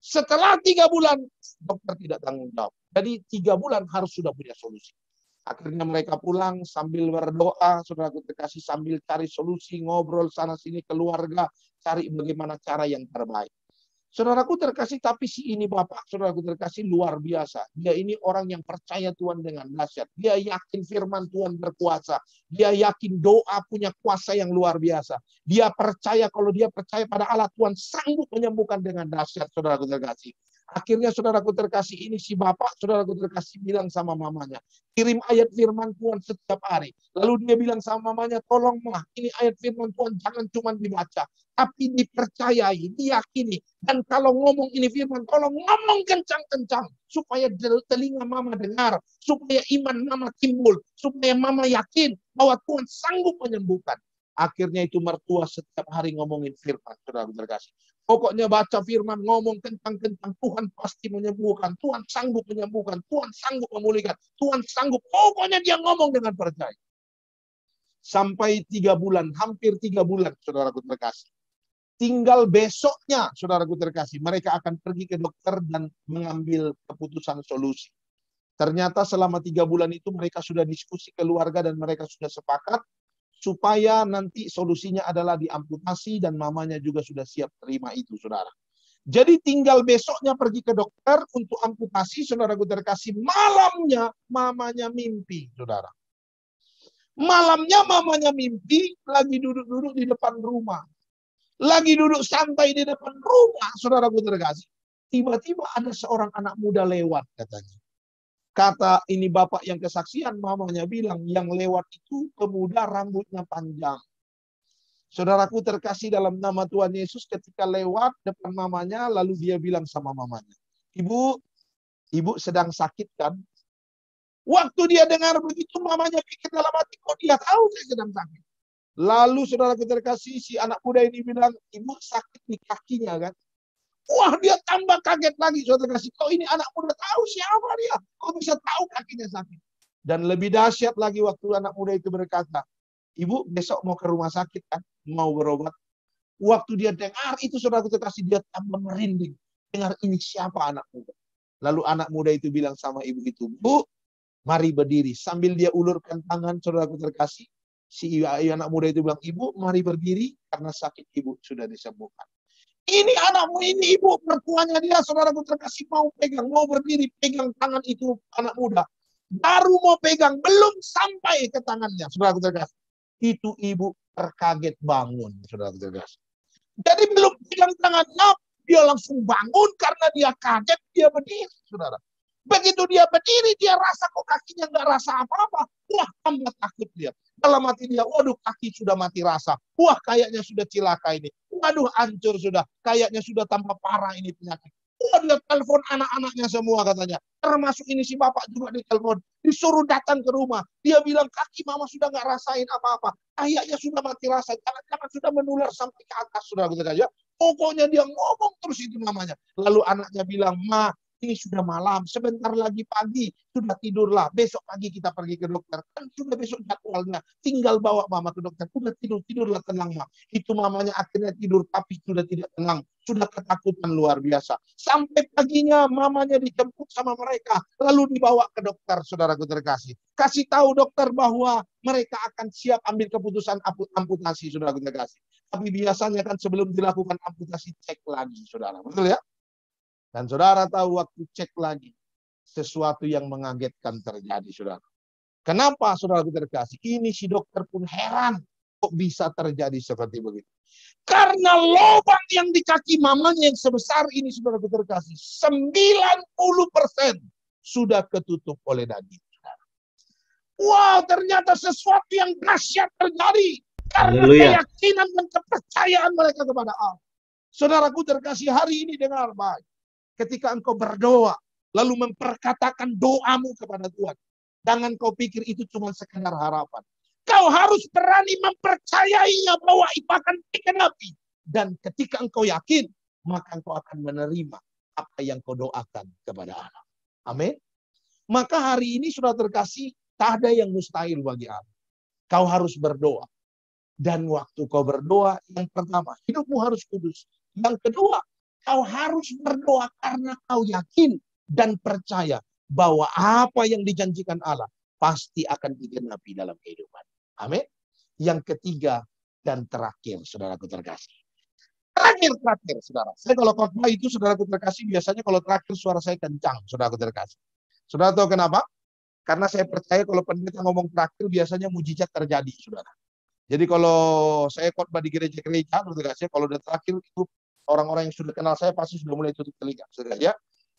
Setelah 3 bulan, dokter tidak tanggung jawab. Jadi 3 bulan harus sudah punya solusi. Akhirnya mereka pulang sambil berdoa, saudaraku terkasih, sambil cari solusi, ngobrol sana-sini keluarga, cari bagaimana cara yang terbaik. Saudaraku terkasih, tapi si ini bapak, saudaraku terkasih, luar biasa. Dia ini orang yang percaya Tuhan dengan dahsyat. Dia yakin firman Tuhan berkuasa. Dia yakin doa punya kuasa yang luar biasa. Dia percaya, kalau dia percaya pada Allah, Tuhan sanggup menyembuhkan dengan dahsyat, saudaraku terkasih. Akhirnya saudaraku terkasih, ini si bapak, saudaraku terkasih, bilang sama mamanya, kirim ayat firman Tuhan setiap hari. Lalu dia bilang sama mamanya, tolong mah, ini ayat firman Tuhan jangan cuma dibaca, tapi dipercayai, diyakini. Dan kalau ngomong ini firman, tolong ngomong kencang-kencang, supaya telinga mama dengar, supaya iman mama timbul, supaya mama yakin bahwa Tuhan sanggup menyembuhkan. Akhirnya itu mertua setiap hari ngomongin firman, saudaraku terkasih. Pokoknya baca firman, ngomong kencang-kencang, Tuhan pasti menyembuhkan, Tuhan sanggup menyembuhkan, Tuhan sanggup memulihkan, Tuhan sanggup. Pokoknya dia ngomong dengan percaya. Sampai 3 bulan, hampir 3 bulan, saudaraku terkasih. Tinggal besoknya, saudaraku terkasih, mereka akan pergi ke dokter dan mengambil keputusan solusi. Ternyata selama 3 bulan itu mereka sudah diskusi keluarga dan mereka sudah sepakat supaya nanti solusinya adalah diamputasi dan mamanya juga sudah siap terima itu, saudara. Jadi tinggal besoknya pergi ke dokter untuk amputasi, saudaraku terkasih. Malamnya mamanya mimpi, saudara. Malamnya mamanya mimpi lagi duduk-duduk di depan rumah. Lagi duduk santai di depan rumah, saudaraku terkasih. Tiba-tiba ada seorang anak muda lewat, katanya. Kata ini bapak yang kesaksian, mamanya bilang, yang lewat itu pemuda rambutnya panjang. Saudaraku terkasih, dalam nama Tuhan Yesus, ketika lewat depan mamanya, lalu dia bilang sama mamanya, ibu sedang sakit kan? Waktu dia dengar begitu, mamanya pikir dalam hati, kok dia tahu saya sedang sakit? Lalu saudaraku terkasih, si anak muda ini bilang, ibu sakit di kakinya kan? Wah, dia tambah kaget lagi. Saudara kasih, kok ini anak muda tahu siapa dia? Kok bisa tahu kakinya sakit? Dan lebih dahsyat lagi waktu anak muda itu berkata, Ibu besok mau ke rumah sakit kan? Mau berobat. Waktu dia dengar itu, saudara kasih, dia tambah merinding. Dengar ini siapa anak muda. Lalu anak muda itu bilang sama ibu itu, Bu, mari berdiri. Sambil dia ulurkan tangan, saudaraku terkasih, si anak muda itu bilang, Ibu, mari berdiri karena sakit ibu sudah disembuhkan. Ini anakmu ini, ibu mertuanya dia, saudaraku terkasih, mau pegang, mau berdiri, pegang tangan itu anak muda. Baru mau pegang, belum sampai ke tangannya, saudaraku terkasih. Itu ibu terkaget bangun, saudaraku terkasih. Jadi belum pegang tangannya, dia langsung bangun karena dia kaget, dia berdiri, saudara. Begitu dia berdiri, dia rasa kok kakinya nggak rasa apa-apa. Wah, tambah takut dia. Dalam hati dia, waduh kaki sudah mati rasa. Wah, kayaknya sudah cilaka ini. Waduh, hancur sudah. Kayaknya sudah tambah parah ini penyakit. Wah, dia telepon anak-anaknya semua katanya. Termasuk ini si bapak juga ditelepon. Disuruh datang ke rumah. Dia bilang, kaki mama sudah nggak rasain apa-apa. Kayaknya sudah mati rasa. Jangan-jangan sudah menular sampai ke atas. Sudah gitu saja. Pokoknya dia ngomong terus itu mamanya. Lalu anaknya bilang, Ma, ini sudah malam, sebentar lagi pagi, sudah tidurlah. Besok pagi kita pergi ke dokter. Kan sudah besok jadwalnya. Tinggal bawa mama ke dokter. Sudah tidurlah tenang, Ma. Itu mamanya akhirnya tidur, tapi sudah tidak tenang. Sudah ketakutan luar biasa. Sampai paginya mamanya dijemput sama mereka. Lalu dibawa ke dokter, saudaraku terkasih. Kasih tahu dokter bahwa mereka akan siap ambil keputusan amputasi, saudaraku terkasih. Tapi biasanya kan sebelum dilakukan amputasi, cek lagi, saudara. Betul ya? Dan saudara tahu waktu cek lagi, sesuatu yang mengagetkan terjadi, saudara. Kenapa, saudara terkasih? Ini si dokter pun heran, kok bisa terjadi seperti begitu. Karena lubang yang di kaki mamanya yang sebesar ini, saudara terkasih, 90% sudah ketutup oleh daging. Wow, ternyata sesuatu yang dahsyat terjadi. Karena keyakinan dan kepercayaan mereka kepada Allah. Saudaraku terkasih, hari ini dengar baik. Ketika engkau berdoa, lalu memperkatakan doamu kepada Tuhan. Jangan kau pikir itu cuma sekedar harapan. Kau harus berani mempercayainya bahwa itu akan dikenapi. Dan ketika engkau yakin, maka engkau akan menerima apa yang kau doakan kepada Allah. Amin. Maka hari ini sudah terkasih, tak ada yang mustahil bagi Allah. Kau harus berdoa. Dan waktu kau berdoa, yang pertama, hidupmu harus kudus. Yang kedua, kau harus berdoa karena kau yakin dan percaya bahwa apa yang dijanjikan Allah pasti akan digenapi dalam kehidupan. Amin. Yang ketiga dan terakhir, saudaraku terkasih. Terakhir, saudara. Saya kalau khotbah itu, saudaraku terkasih, biasanya kalau terakhir suara saya kencang, saudaraku terkasih. Saudara tahu kenapa? Karena saya percaya kalau pendeta ngomong terakhir, biasanya mujizat terjadi, saudara. Jadi kalau saya khotbah di gereja-gereja, saudara terkasih, kalau udah terakhir itu orang-orang yang sudah kenal saya pasti sudah mulai tutup telinga, saudara ya.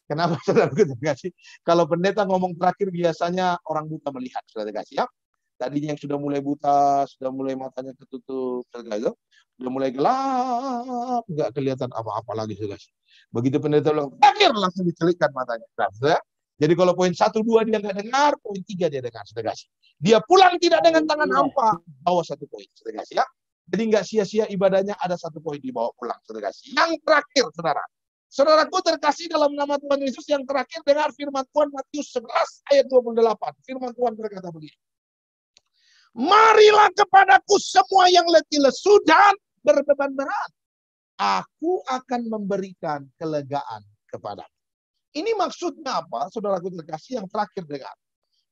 Kenapa, saudara terkasih? Kalau pendeta ngomong terakhir biasanya orang buta melihat, saudara terkasih ya. Tadinya yang sudah mulai buta, sudah mulai matanya tertutup, saudara, sudah mulai gelap, nggak kelihatan apa-apa lagi, saudara. Begitu pendeta bilang terakhir, langsung dicelikkan matanya, saudara. Jadi kalau poin 1, 2 dia nggak dengar, poin 3 dia dengar, saudara. Dia pulang tidak dengan tangan hampa, bawa 1 poin, saudara ya. Jadi nggak sia-sia ibadahnya, ada 1 poin dibawa pulang, saudara kasih. Yang terakhir, saudara. Saudaraku terkasih dalam nama Tuhan Yesus, yang terakhir dengar firman Tuhan Matius 11 ayat 28. Firman Tuhan berkata begini. Marilah kepadaku semua yang letih lesu dan berbeban berat. Aku akan memberikan kelegaan kepadamu. Ini maksudnya apa, saudaraku terkasih, yang terakhir dengar.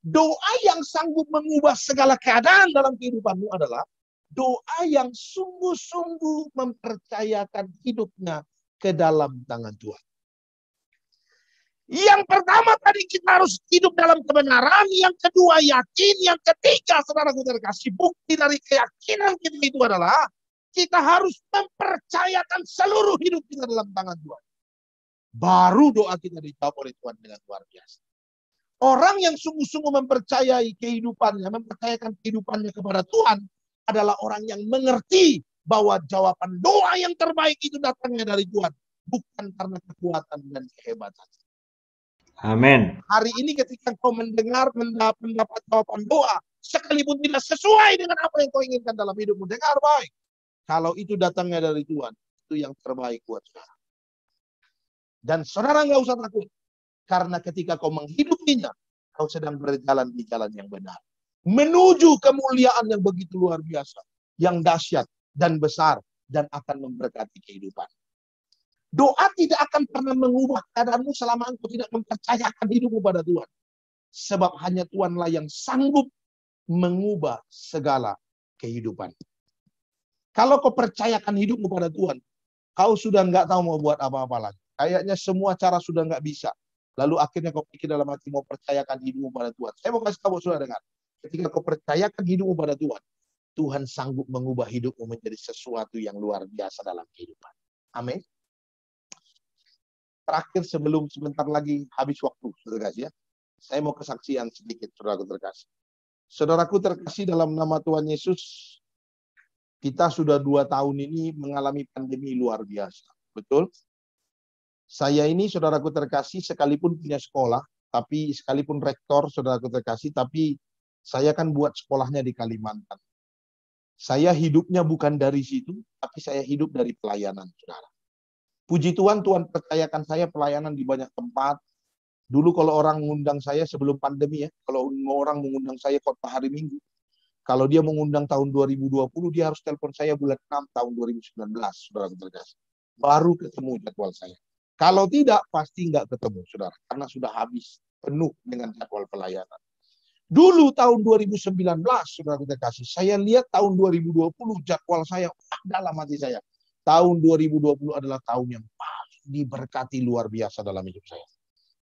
Doa yang sanggup mengubah segala keadaan dalam kehidupanmu adalah doa yang sungguh-sungguh mempercayakan hidupnya ke dalam tangan Tuhan. Yang pertama tadi kita harus hidup dalam kebenaran. Yang kedua yakin. Yang ketiga, saudaraku terkasih, bukti dari keyakinan kita itu adalah kita harus mempercayakan seluruh hidup kita dalam tangan Tuhan. Baru doa kita dijawab oleh Tuhan dengan luar biasa. Orang yang sungguh-sungguh mempercayai kehidupannya, mempercayakan kehidupannya kepada Tuhan adalah orang yang mengerti bahwa jawaban doa yang terbaik itu datangnya dari Tuhan, bukan karena kekuatan dan kehebatan.
Amin.
Hari ini ketika kau mendengar mendapat jawaban doa, sekalipun tidak sesuai dengan apa yang kau inginkan dalam hidupmu, dengar baik. Kalau itu datangnya dari Tuhan, itu yang terbaik buat saudara. Dan saudara nggak usah takut. Karena ketika kau menghidupinya, kau sedang berjalan di jalan yang benar. Menuju kemuliaan yang begitu luar biasa. Yang dahsyat dan besar. Dan akan memberkati kehidupan. Doa tidak akan pernah mengubah keadaanmu selama engkau tidak mempercayakan hidupmu pada Tuhan. Sebab hanya Tuhanlah yang sanggup mengubah segala kehidupan. Kalau kau percayakan hidupmu pada Tuhan, kau sudah nggak tahu mau buat apa-apa lagi. Kayaknya semua cara sudah nggak bisa. Lalu akhirnya kau pikir dalam hati mau percayakan hidupmu pada Tuhan. Saya mau kasih tahu saudara dengar. Ketika kau percayakan hidupmu pada Tuhan, Tuhan sanggup mengubah hidupmu menjadi sesuatu yang luar biasa dalam kehidupan. Amin. Terakhir sebelum sebentar lagi habis waktu, saudara kasih ya. Saya mau kesaksian sedikit, saudaraku terkasih. Saudaraku terkasih dalam nama Tuhan Yesus, kita sudah 2 tahun ini mengalami pandemi luar biasa. Betul? Saya ini saudaraku terkasih sekalipun punya sekolah, tapi sekalipun rektor saudaraku terkasih, tapi saya kan buat sekolahnya di Kalimantan. Saya hidupnya bukan dari situ, tapi saya hidup dari pelayanan, saudara. Puji Tuhan, Tuhan percayakan saya pelayanan di banyak tempat. Dulu kalau orang mengundang saya sebelum pandemi ya, kalau orang mengundang saya khotbah hari Minggu, kalau dia mengundang tahun 2020, dia harus telepon saya bulan 6 tahun 2019, saudara terkasih. Baru ketemu jadwal saya. Kalau tidak, pasti nggak ketemu, saudara. Karena sudah habis, penuh dengan jadwal pelayanan. Dulu tahun 2019, saudara terkasih, saya lihat tahun 2020 jadwal saya, dalam hati saya. Tahun 2020 adalah tahun yang paling diberkati luar biasa dalam hidup saya.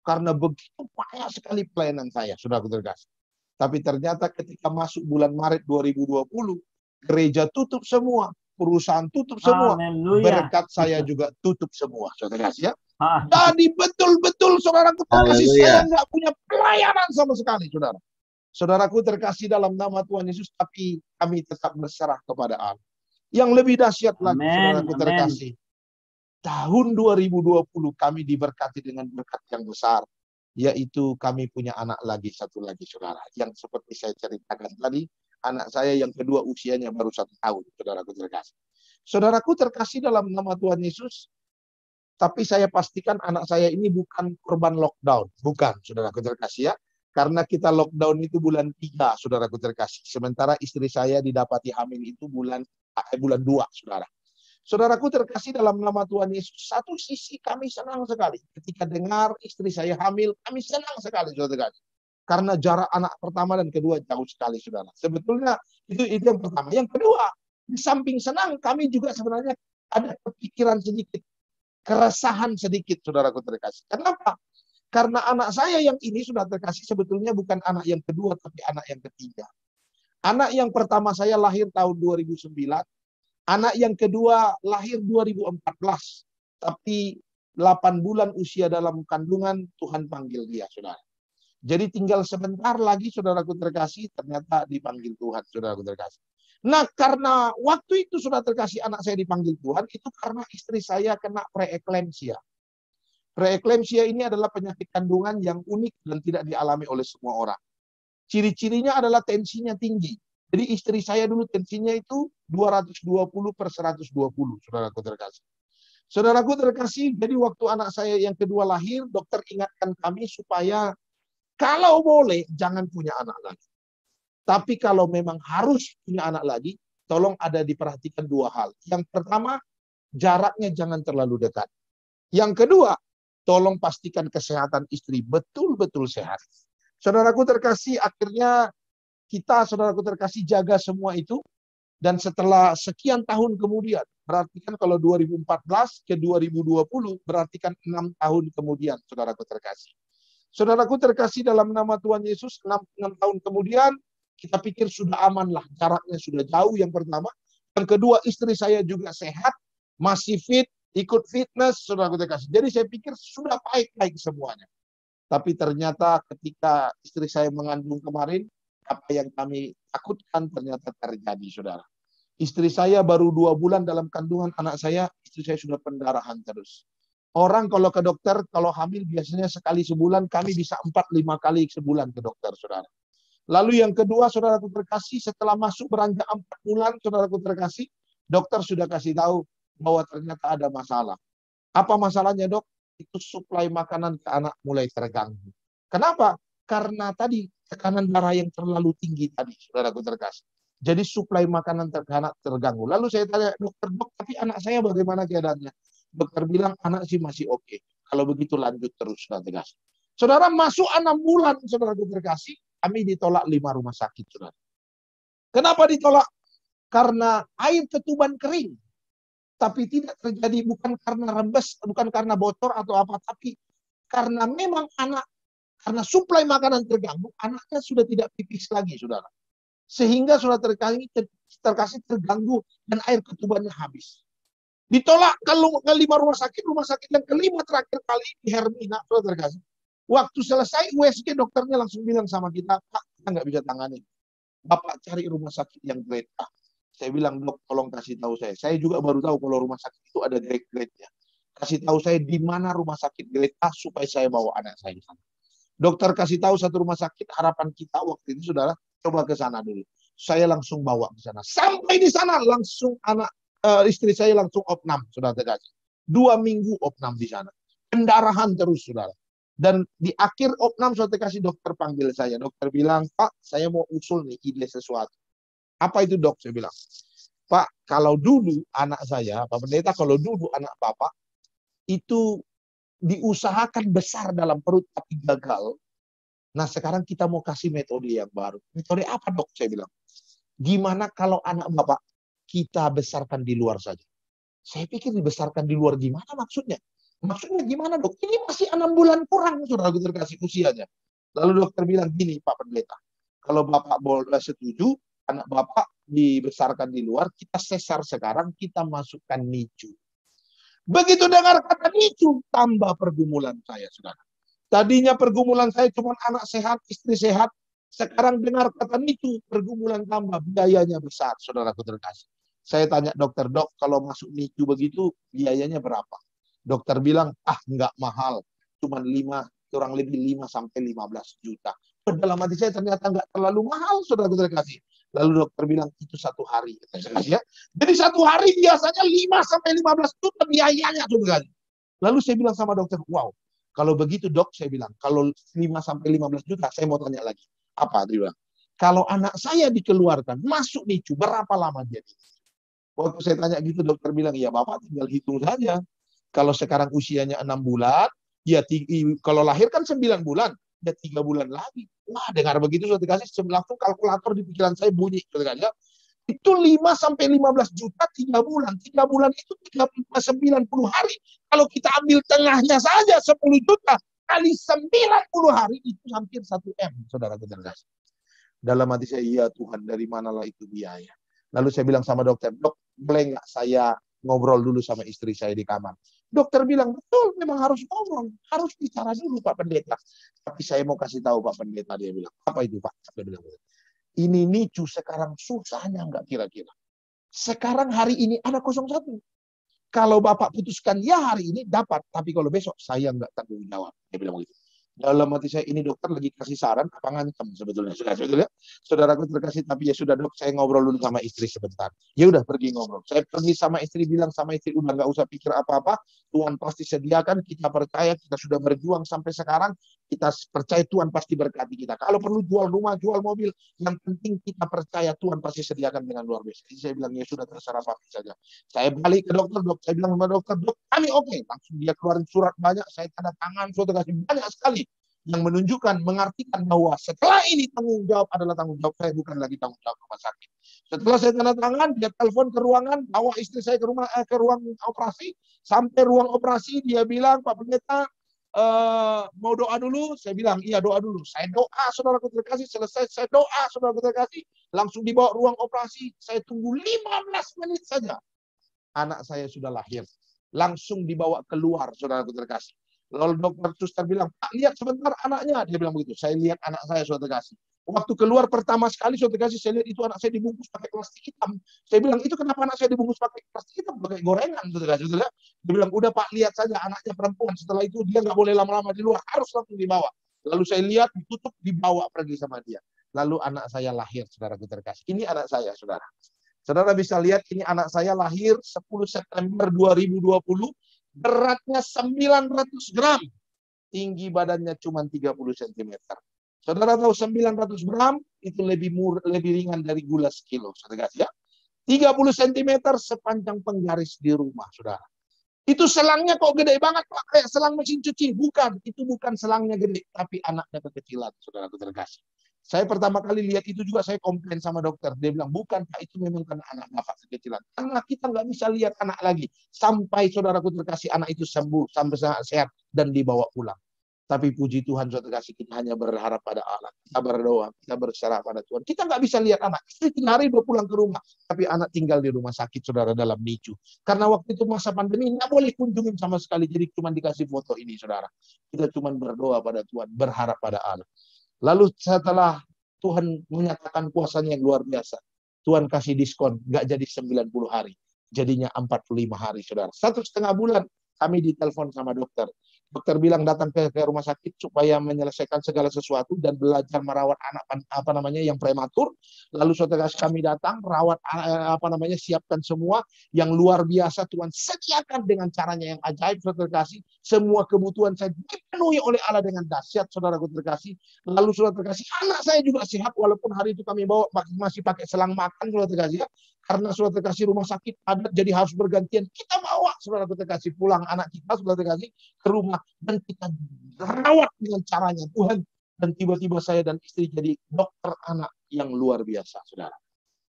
Karena begitu banyak sekali pelayanan saya, saudara terkasih. Tapi ternyata ketika masuk bulan Maret 2020, gereja tutup semua, perusahaan tutup semua, berkat saya juga tutup semua, saudara kasih ya. Jadi betul-betul saudaraku terkasih, saya nggak punya pelayanan sama sekali, saudara. Saudaraku terkasih dalam nama Tuhan Yesus, tapi kami tetap berserah kepada Allah. Yang lebih dahsyat lagi, saudaraku terkasih, tahun 2020 kami diberkati dengan berkat yang besar. Yaitu kami punya anak lagi, satu lagi saudara. Yang seperti saya ceritakan tadi, anak saya yang kedua usianya baru 1 tahun, saudaraku terkasih. Saudaraku terkasih dalam nama Tuhan Yesus, tapi saya pastikan anak saya ini bukan korban lockdown. Bukan, saudaraku terkasih ya. Karena kita lockdown itu bulan 3, saudaraku terkasih. Sementara istri saya didapati hamil itu bulan 2, saudara. Saudaraku terkasih dalam nama Tuhan Yesus, satu sisi kami senang sekali. Ketika dengar istri saya hamil, kami senang sekali, saudara. Karena jarak anak pertama dan kedua jauh sekali, saudara. Sebetulnya itu yang pertama. Yang kedua, di samping senang, kami juga sebenarnya ada kepikiran sedikit, keresahan sedikit, saudaraku terkasih. Kenapa? Karena anak saya yang ini sudah terkasih sebetulnya bukan anak yang kedua, tapi anak yang ketiga. Anak yang pertama saya lahir tahun 2009. Anak yang kedua lahir 2014, tapi 8 bulan usia dalam kandungan Tuhan panggil dia, saudara. Jadi tinggal sebentar lagi, saudaraku terkasih, ternyata dipanggil Tuhan, saudaraku terkasih. Nah, karena waktu itu saudara terkasih anak saya dipanggil Tuhan, itu karena istri saya kena preeklemsia. Preeklemsia ini adalah penyakit kandungan yang unik dan tidak dialami oleh semua orang. Ciri-cirinya adalah tensinya tinggi. Jadi istri saya dulu tensinya itu 220/120, saudaraku terkasih. Saudaraku terkasih, jadi waktu anak saya yang kedua lahir, dokter ingatkan kami supaya kalau boleh jangan punya anak lagi. Tapi kalau memang harus punya anak lagi, tolong ada diperhatikan 2 hal. Yang pertama, jaraknya jangan terlalu dekat. Yang kedua, tolong pastikan kesehatan istri betul-betul sehat. Saudaraku terkasih, akhirnya kita, saudaraku terkasih, jaga semua itu. Dan setelah sekian tahun kemudian, berarti kan kalau 2014 ke 2020, berarti kan 6 tahun kemudian, saudaraku terkasih. Saudaraku terkasih dalam nama Tuhan Yesus, 6 tahun kemudian, kita pikir sudah aman lah, jaraknya sudah jauh yang pertama. Yang kedua, istri saya juga sehat, masih fit, ikut fitness, saudaraku terkasih. Jadi saya pikir sudah baik-baik semuanya. Tapi ternyata ketika istri saya mengandung kemarin, apa yang kami takutkan ternyata terjadi, saudara. Istri saya baru 2 bulan dalam kandungan anak saya, istri saya sudah pendarahan terus. Orang kalau ke dokter, kalau hamil biasanya sekali sebulan, kami bisa 4-5 kali sebulan ke dokter, saudara. Lalu yang kedua, saudaraku terkasih, setelah masuk beranjak 4 bulan, saudaraku terkasih, dokter sudah kasih tahu bahwa ternyata ada masalah. Apa masalahnya, dok? itu suplai makanan ke anak mulai terganggu. Kenapa? Karena tadi tekanan darah yang terlalu tinggi tadi, saudaraku terkasih. Jadi suplai makanan ke anak terganggu. Lalu saya tanya, dokter, dok, tapi anak saya bagaimana keadaannya? Dokter bilang, anak sih masih oke. Kalau begitu lanjut terus, saudara terkasih. Saudara masuk 6 bulan, saudaraku terkasih, kami ditolak 5 rumah sakit, saudara. Kenapa ditolak? Karena air ketuban kering. Tapi tidak terjadi bukan karena rembes, bukan karena bocor atau apa, tapi karena memang karena suplai makanan terganggu, anaknya sudah tidak pipis lagi, saudara. Sehingga sudah terkasih terganggu dan air ketubannya habis. Ditolak ke 5 rumah sakit yang kelima terakhir kali di Hermina, saudara terkasih. Waktu selesai USG, dokternya langsung bilang sama kita, Pak, kita nggak bisa tangani. Bapak cari rumah sakit yang grade A. Saya bilang, dok, tolong kasih tahu saya. Saya juga baru tahu kalau rumah sakit itu ada grade-grade-nya. Kasih tahu saya di mana rumah sakit grade A supaya saya bawa anak saya ke sana. Dokter kasih tahu satu rumah sakit, harapan kita waktu itu, saudara, coba ke sana dulu. Saya langsung bawa ke sana. Sampai di sana langsung istri saya langsung opnam, saudara terkasih. 2 minggu opnam di sana. Pendarahan terus, saudara. Dan di akhir opnam, saudara terkasih, dokter panggil saya. Dokter bilang, Pak, saya mau usul nih ide sesuatu. Apa itu, dok? Saya bilang, Pak, kalau dulu anak saya, Pak Pendeta, kalau dulu anak Bapak itu diusahakan besar dalam perut tapi gagal. Nah, sekarang kita mau kasih metode yang baru. Metode apa, dok? Saya bilang, gimana kalau anak Bapak kita besarkan di luar saja? Saya pikir dibesarkan di luar gimana maksudnya? Maksudnya gimana, dok? Ini masih 6 bulan kurang, saudara terkasih usianya. Lalu dokter bilang, gini, Pak Pendeta, kalau Bapak boleh setuju, anak Bapak dibesarkan di luar, kita sesar sekarang, kita masukkan NICU. Begitu dengar kata NICU, tambah pergumulan saya, saudara. Tadinya pergumulan saya cuma anak sehat, istri sehat. Sekarang dengar kata NICU, pergumulan tambah, biayanya besar, saudaraku terkasih. Saya tanya dokter, dok, kalau masuk NICU begitu, biayanya berapa? Dokter bilang, nggak mahal, cuma kurang lebih 5-15 juta. Dalam hati saya ternyata nggak terlalu mahal, saudaraku terkasih. Lalu dokter bilang, itu 1 hari. Ya. Jadi 1 hari biasanya 5-15 juta biayanya. Lalu saya bilang sama dokter, wow, kalau begitu, dok, saya bilang, kalau 5-15 juta, saya mau tanya lagi. Apa? Dia bilang, kalau anak saya dikeluarkan, masuk NICU, berapa lama dia? Waktu saya tanya gitu, dokter bilang, ya Bapak tinggal hitung saja. Kalau sekarang usianya 6 bulan, ya kalau lahir kan 9 bulan, ya 3 bulan lagi. Wah, dengar begitu, sudah dikasih langsung kalkulator di pikiran saya bunyi. Itu 5-15 juta 3 bulan. 3 bulan itu 90 hari. Kalau kita ambil tengahnya saja 10 juta kali 90 hari itu hampir 1 M, saudara terkasih. Dalam hati saya, ya Tuhan, dari manalah itu biaya. Lalu saya bilang sama dokter, dok, boleh nggak saya ngobrol dulu sama istri saya di kamar? Dokter bilang, betul, memang harus ngobrol. Harus bicara dulu, Pak Pendeta. Tapi saya mau kasih tahu, Pak Pendeta. Dia bilang, apa itu, Pak? Saya bilang, ini NICU sekarang susahnya nggak kira-kira. Sekarang hari ini ada 01. Kalau Bapak putuskan ya hari ini dapat, tapi kalau besok saya nggak tanggung jawab. Dia bilang begitu. Dalam hati saya, ini dokter lagi kasih saran apa ngancam sebetulnya. Saudaraku terkasih, tapi ya sudah, dok, saya ngobrol dulu sama istri sebentar. Ya udah, pergi ngobrol. Saya pergi sama istri, bilang sama istri, udah nggak usah pikir apa-apa, Tuhan pasti sediakan, kita percaya, kita sudah berjuang sampai sekarang, kita percaya Tuhan pasti berkati kita. Kalau perlu jual rumah, jual mobil, yang penting kita percaya Tuhan pasti sediakan dengan luar biasa. Jadi saya bilang, ya sudah, terserah Pak saja. Saya balik ke dokter, dok, saya bilang sama dokter, dok, kami oke. Langsung dia keluarin surat banyak, saya tanda tangan, sudah kasih banyak sekali. Yang menunjukkan, mengartikan bahwa setelah ini tanggung jawab adalah tanggung jawab saya, bukan lagi tanggung jawab rumah sakit. Setelah saya tanda tangan, dia telepon ke ruangan, bawa istri saya ke ruang operasi. Sampai ruang operasi, dia bilang, Pak Pendeta, mau doa dulu? Saya bilang, iya, doa dulu. Saya doa, saudaraku terkasih. Selesai saya doa, saudaraku terkasih. Langsung dibawa ruang operasi. Saya tunggu 15 menit saja. Anak saya sudah lahir. Langsung dibawa keluar, saudaraku terkasih. Lalu dokter suster bilang, Pak, lihat sebentar anaknya. Dia bilang begitu. Saya lihat anak saya, saudara terkasih. Waktu keluar pertama sekali, saudara terkasih, saya lihat itu anak saya dibungkus pakai plastik hitam. Saya bilang, itu kenapa anak saya dibungkus pakai plastik hitam? Pakai gorengan, saudara terkasih. Dia bilang, udah Pak, lihat saja anaknya perempuan. Setelah itu dia nggak boleh lama-lama di luar, harus langsung dibawa. Lalu saya lihat, ditutup, dibawa pergi sama dia. Lalu anak saya lahir, saudara terkasih. Ini anak saya, saudara. Saudara bisa lihat, ini anak saya lahir 10 September 2020. beratnya 900 gram, tinggi badannya cuma 30 cm. Saudara tahu 900 gram itu lebih ringan dari gula sekilo, saudara ya. 30 cm sepanjang penggaris di rumah, saudara. Itu selangnya kok gede banget, Pak, kayak selang mesin cuci. Bukan, itu bukan selangnya gede, tapi anaknya kekecilan, saudara terkasih. Saya pertama kali lihat itu juga saya komplain sama dokter. Dia bilang, bukan Pak, itu memang karena anak Bapak kekecilan. Karena kita nggak bisa lihat anak lagi. Sampai saudaraku terkasih, anak itu sembuh, sampai sehat, dan dibawa pulang. Tapi puji Tuhan, saudara kasih, kita hanya berharap pada Allah. Kita berdoa, kita berserah pada Tuhan. Kita nggak bisa lihat anak. Istri 3 hari udah pulang ke rumah. Tapi anak tinggal di rumah sakit, saudara, dalam NICU. Karena waktu itu masa pandemi, nggak boleh kunjungin sama sekali. Jadi cuma dikasih foto ini, saudara. Kita cuma berdoa pada Tuhan, berharap pada Allah. Lalu setelah Tuhan menyatakan kuasanya yang luar biasa, Tuhan kasih diskon, nggak jadi 90 hari. Jadinya 45 hari, saudara. 1,5 bulan kami ditelepon sama dokter. Dokter bilang datang ke rumah sakit supaya menyelesaikan segala sesuatu dan belajar merawat anak yang prematur. Lalu saudara kami datang rawat siapkan semua yang luar biasa, Tuhan sediakan dengan caranya yang ajaib, saudara kasih. Semua kebutuhan saya dipenuhi oleh Allah dengan dahsyat, saudara terkasih. Lalu saudara terkasih, anak saya juga sehat walaupun hari itu kami bawa masih pakai selang makan, saudara terkasih. Karena saudara terkasih rumah sakit padat jadi harus bergantian. Kita bawa saudara terkasih pulang anak kita, saudara terkasih, ke rumah dan kita rawat dengan caranya Tuhan. Dan tiba-tiba saya dan istri jadi dokter anak yang luar biasa, saudara.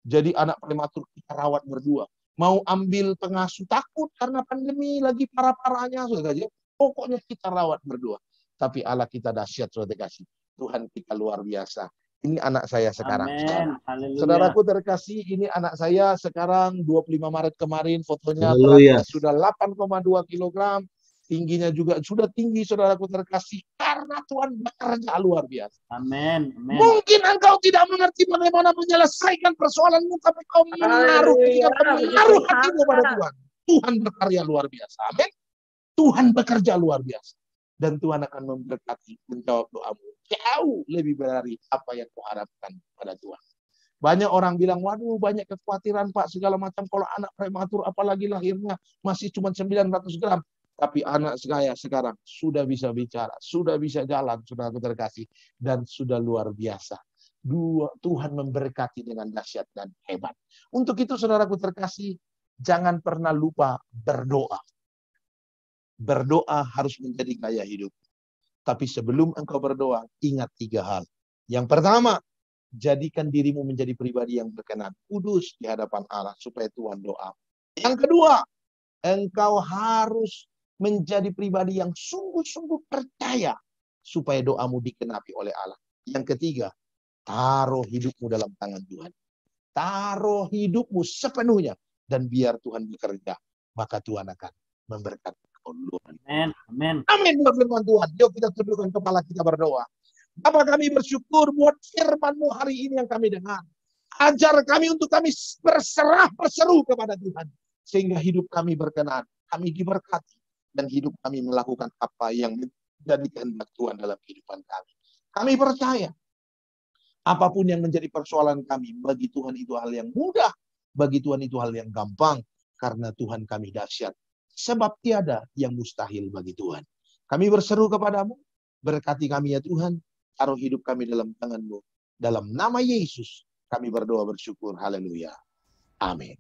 Jadi anak prematur kita rawat berdua. Mau ambil pengasuh takut karena pandemi lagi parah-parahnya, saudara. Pokoknya kita rawat berdua. Tapi Allah kita dahsyat, saudara terkasih. Tuhan kita luar biasa. Ini anak saya sekarang. Saudaraku terkasih, ini anak saya sekarang 25 Maret kemarin, fotonya beratnya sudah 8,2 kg, tingginya juga sudah tinggi, saudaraku terkasih, karena Tuhan bekerja luar biasa.
Amin.
Mungkin engkau tidak mengerti bagaimana menyelesaikan persoalanmu, tapi kau menaruh hatimu pada Tuhan. Tuhan berkarya luar biasa. Amin. Tuhan bekerja luar biasa. Dan Tuhan akan memberkati, menjawab doamu jauh lebih dari apa yang kau harapkan pada Tuhan. Banyak orang bilang, waduh banyak kekhawatiran Pak, segala macam kalau anak prematur, apalagi lahirnya masih cuma 900 gram. Tapi anak saya sekarang sudah bisa bicara, sudah bisa jalan, sudah terkasih, dan sudah luar biasa. Tuhan memberkati dengan dahsyat dan hebat. Untuk itu saudaraku terkasih, jangan pernah lupa berdoa. Berdoa harus menjadi gaya hidup. Tapi sebelum engkau berdoa, ingat 3 hal. Yang pertama, jadikan dirimu menjadi pribadi yang berkenan, kudus di hadapan Allah, supaya Tuhan doa. Yang kedua, engkau harus menjadi pribadi yang sungguh-sungguh percaya, supaya doamu dikenapi oleh Allah. Yang ketiga, taruh hidupmu dalam tangan Tuhan. Taruh hidupmu sepenuhnya, dan biar Tuhan bekerja, maka Tuhan akan memberkati.
Amin.
Amin buat firman Tuhan. Yuk kita tundukkan kepala, kita berdoa. Bapa, kami bersyukur buat firman-Mu hari ini yang kami dengar. Ajar kami untuk kami berseru kepada Tuhan. Sehingga hidup kami berkenan. Kami diberkati. Dan hidup kami melakukan apa yang menjadi kehendak Tuhan dalam kehidupan kami. Kami percaya. Apapun yang menjadi persoalan kami, bagi Tuhan itu hal yang mudah. Bagi Tuhan itu hal yang gampang. Karena Tuhan kami dahsyat. Sebab tiada yang mustahil bagi Tuhan. Kami berseru kepadamu, berkati kami ya Tuhan, taruh hidup kami dalam tangan-Mu. Dalam nama Yesus, kami berdoa bersyukur. Haleluya. Amin.